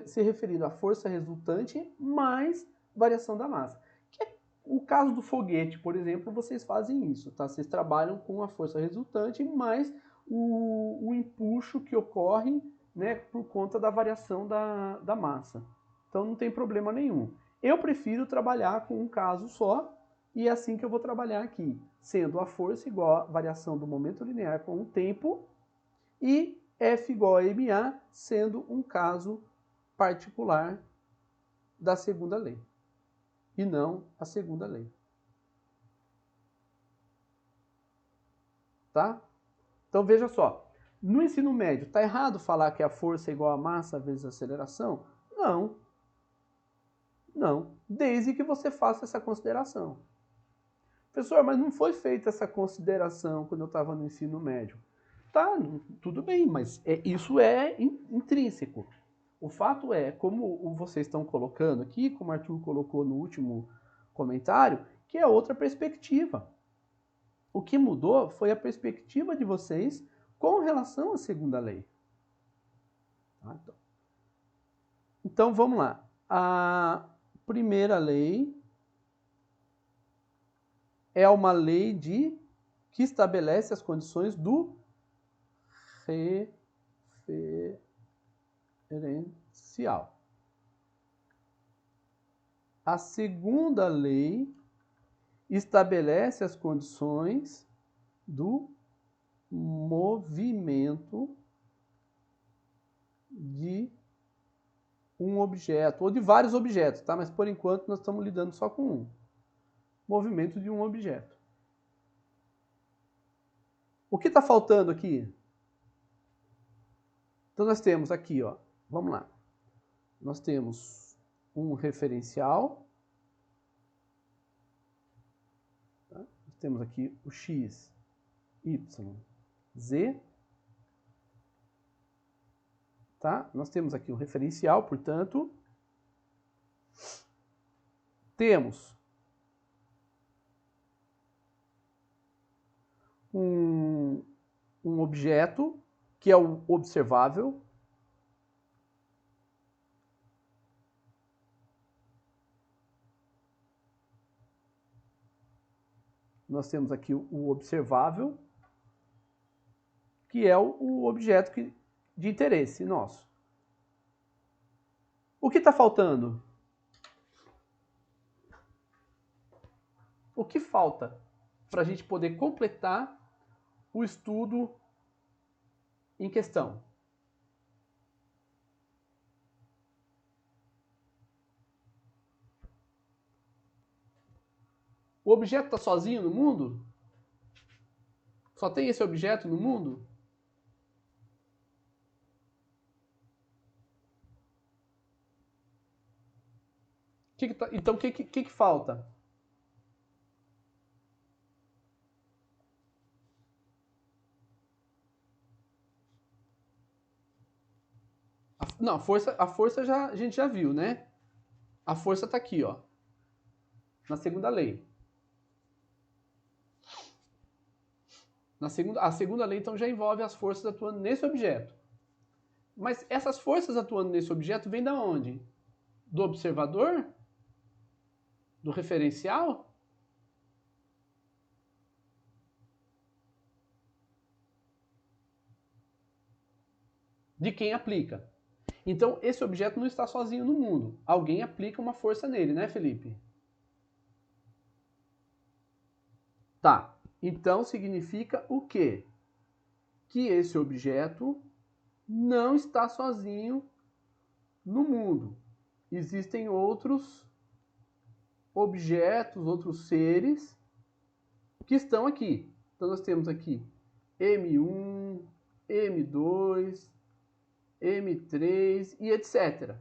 se referindo à força resultante mais variação da massa. Que é o caso do foguete, por exemplo, vocês fazem isso, tá? Vocês trabalham com a força resultante mais o empuxo que ocorre, né, por conta da variação da massa. Então não tem problema nenhum. Eu prefiro trabalhar com um caso só, e é assim que eu vou trabalhar aqui, sendo a força igual a variação do momento linear com o tempo, e F igual a ma sendo um caso particular da segunda lei, e não a segunda lei. Tá? Então veja só, no ensino médio, está errado falar que a força é igual a massa vezes a aceleração? Não. Não, desde que você faça essa consideração. Professor, mas não foi feita essa consideração quando eu estava no ensino médio. Tá, tudo bem, mas isso é intrínseco. O fato é, como vocês estão colocando aqui, como o Arthur colocou no último comentário, que é outra perspectiva. O que mudou foi a perspectiva de vocês com relação à segunda lei. Tá? Então vamos lá. A primeira lei é uma lei que estabelece as condições do referencial. A segunda lei estabelece as condições do movimento de um objeto, ou de vários objetos, tá? Mas por enquanto nós estamos lidando só com um. Movimento de um objeto. O que está faltando aqui? Então nós temos aqui, ó, vamos lá. Nós temos um referencial. Tá? Nós temos aqui o x, y, z. Tá? Nós temos aqui um referencial, portanto, temos um objeto que é o observável. Nós temos aqui o observável, que é o objeto de interesse nosso. O que está faltando? O que falta para a gente poder completar o estudo em questão? O objeto está sozinho no mundo? Só tem esse objeto no mundo? Então, o que falta? Não, a força a gente já viu, né? A força está aqui, ó, na segunda lei. A segunda lei, então, já envolve as forças atuando nesse objeto. Mas essas forças atuando nesse objeto vêm da onde? Do observador? Do referencial? De quem aplica. Então, esse objeto não está sozinho no mundo. Alguém aplica uma força nele, né, Felipe? Tá. Então, significa o quê? Que esse objeto não está sozinho no mundo. Existem outros objetos, outros seres que estão aqui. Então, nós temos aqui M1, M2, M3 e etc.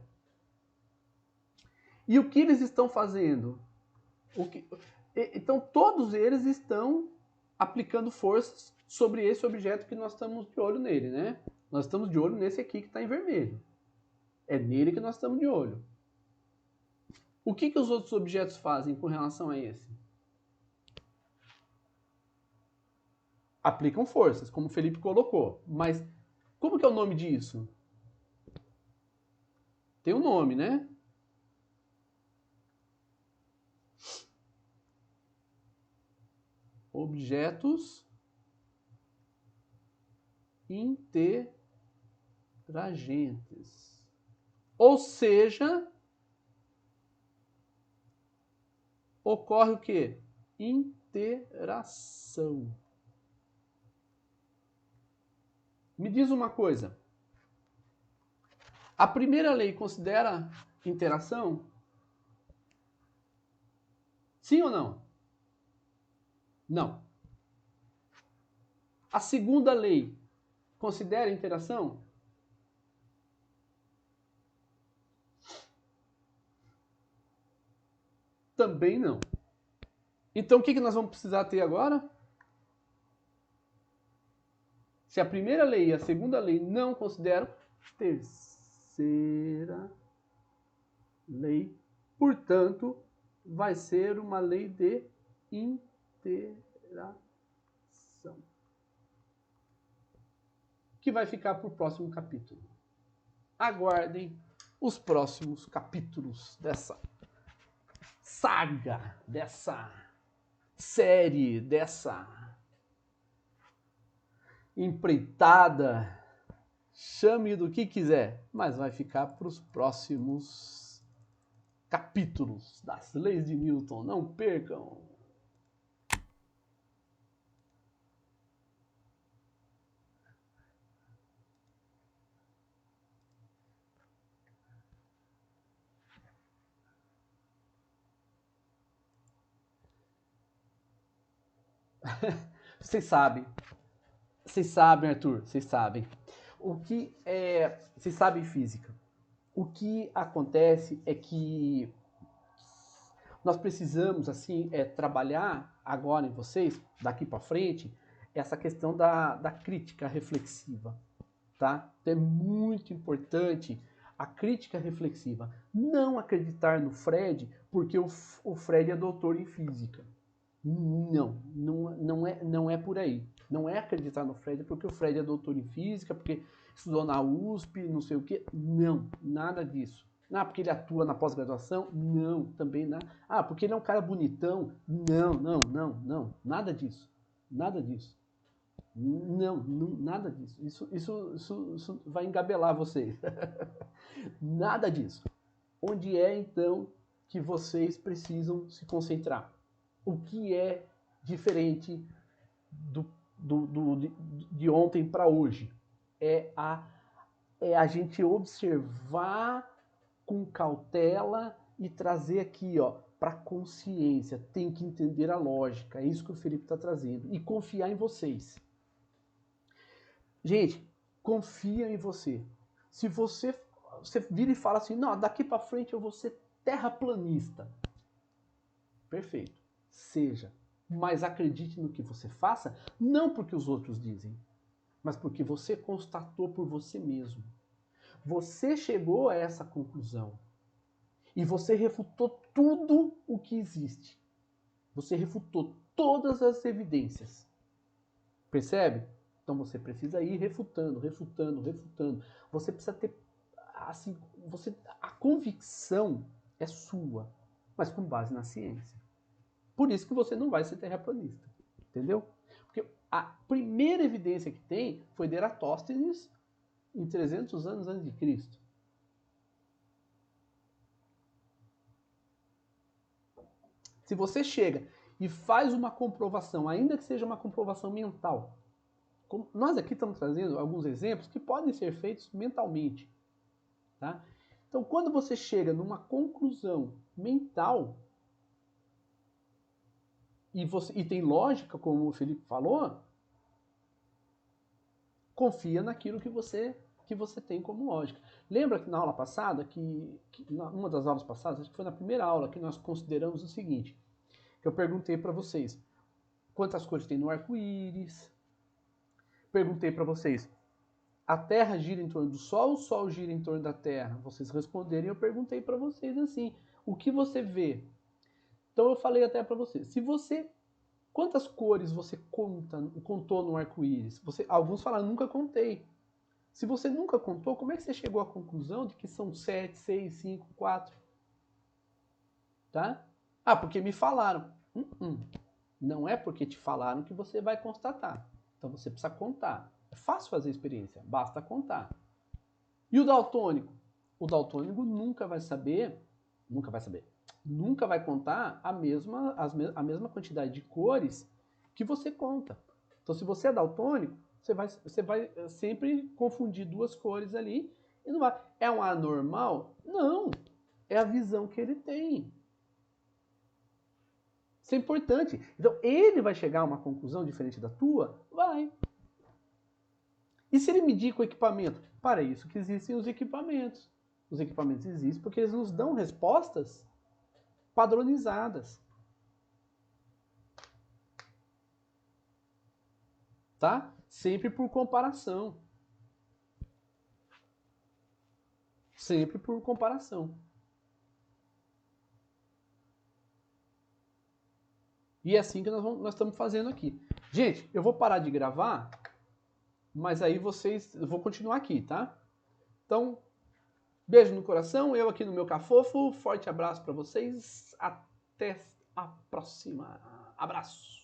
E o que eles estão fazendo? Então, todos eles estão aplicando forças sobre esse objeto que nós estamos de olho nele, né? Nós estamos de olho nesse aqui que está em vermelho. É nele que nós estamos de olho. O que os outros objetos fazem com relação a esse? Aplicam forças, como o Felipe colocou. Mas como que é o nome disso? Tem um nome, né? Objetos interagentes. Ou seja, ocorre o quê? Interação. Me diz uma coisa. A primeira lei considera interação? Sim ou não? Não. A segunda lei considera interação? Também não. Então o que nós vamos precisar ter agora? Se a primeira lei e a segunda lei não consideram, terceira terceira lei, portanto, vai ser uma lei de interação, que vai ficar para o próximo capítulo. Aguardem os próximos capítulos dessa saga, dessa série, dessa empreitada, chame do que quiser, mas vai ficar para os próximos capítulos das leis de Newton. Não percam! Vocês sabem, Arthur, vocês sabem. Vocês sabem física. O que acontece é que nós precisamos, assim, trabalhar agora em vocês, daqui para frente, essa questão da crítica reflexiva, tá? Então é muito importante a crítica reflexiva. Não acreditar no Fred porque o Fred é doutor em física. Não é por aí. Não é acreditar no Fred porque o Fred é doutor em física, porque estudou na USP, não sei o quê. Não, nada disso. Ah, porque ele atua na pós-graduação? Não, também não. Ah, porque ele é um cara bonitão? Não. Nada disso. Nada disso. Não, nada disso. Isso vai engabelar vocês. Nada disso. Onde é, então, que vocês precisam se concentrar? O que é diferente de ontem para hoje? É a gente observar com cautela e trazer aqui, ó, para consciência. Tem que entender a lógica. É isso que o Felipe está trazendo. E confiar em vocês. Gente, confia em você. Se você vira e fala assim, não, daqui para frente eu vou ser terraplanista. Perfeito. Seja. Mas acredite no que você faça, não porque os outros dizem, mas porque você constatou por você mesmo. Você chegou a essa conclusão. E você refutou tudo o que existe. Você refutou todas as evidências. Percebe? Então você precisa ir refutando. Você precisa ter, assim, a convicção é sua, mas com base na ciência. Por isso que você não vai ser terraplanista. Entendeu? Porque a primeira evidência que tem foi de Eratóstenes em 300 anos antes de Cristo. Se você chega e faz uma comprovação, ainda que seja uma comprovação mental, nós aqui estamos trazendo alguns exemplos que podem ser feitos mentalmente. Tá? Então, quando você chega numa conclusão mental, e tem lógica, como o Felipe falou, confia naquilo que você tem como lógica. Lembra que na aula passada, numa das aulas passadas, acho que foi na primeira aula, que nós consideramos o seguinte, que eu perguntei para vocês, quantas cores tem no arco-íris? Perguntei para vocês, a Terra gira em torno do Sol, o Sol gira em torno da Terra? Vocês responderem, eu perguntei para vocês assim, o que você vê? Então eu falei até para vocês, quantas cores você contou no arco-íris? Alguns falaram, nunca contei. Se você nunca contou, como é que você chegou à conclusão de que são 7, 6, 5, 4? Tá? Ah, porque me falaram. Não é porque te falaram que você vai constatar. Então você precisa contar. É fácil fazer experiência, basta contar. E o daltônico? O daltônico nunca vai contar a mesma quantidade de cores que você conta. Então, se você é daltônico, você vai sempre confundir duas cores ali e não vai. É um anormal? Não. É a visão que ele tem. Isso é importante. Então, ele vai chegar a uma conclusão diferente da tua? Vai. E se ele medir com o equipamento? Para isso que existem os equipamentos. Os equipamentos existem porque eles nos dão respostas padronizadas. Tá? Sempre por comparação. Sempre por comparação. E é assim que nós estamos fazendo aqui. Gente, eu vou parar de gravar, mas aí eu vou continuar aqui, tá? Então, beijo no coração, eu aqui no meu cafofo, forte abraço para vocês, até a próxima. Abraço!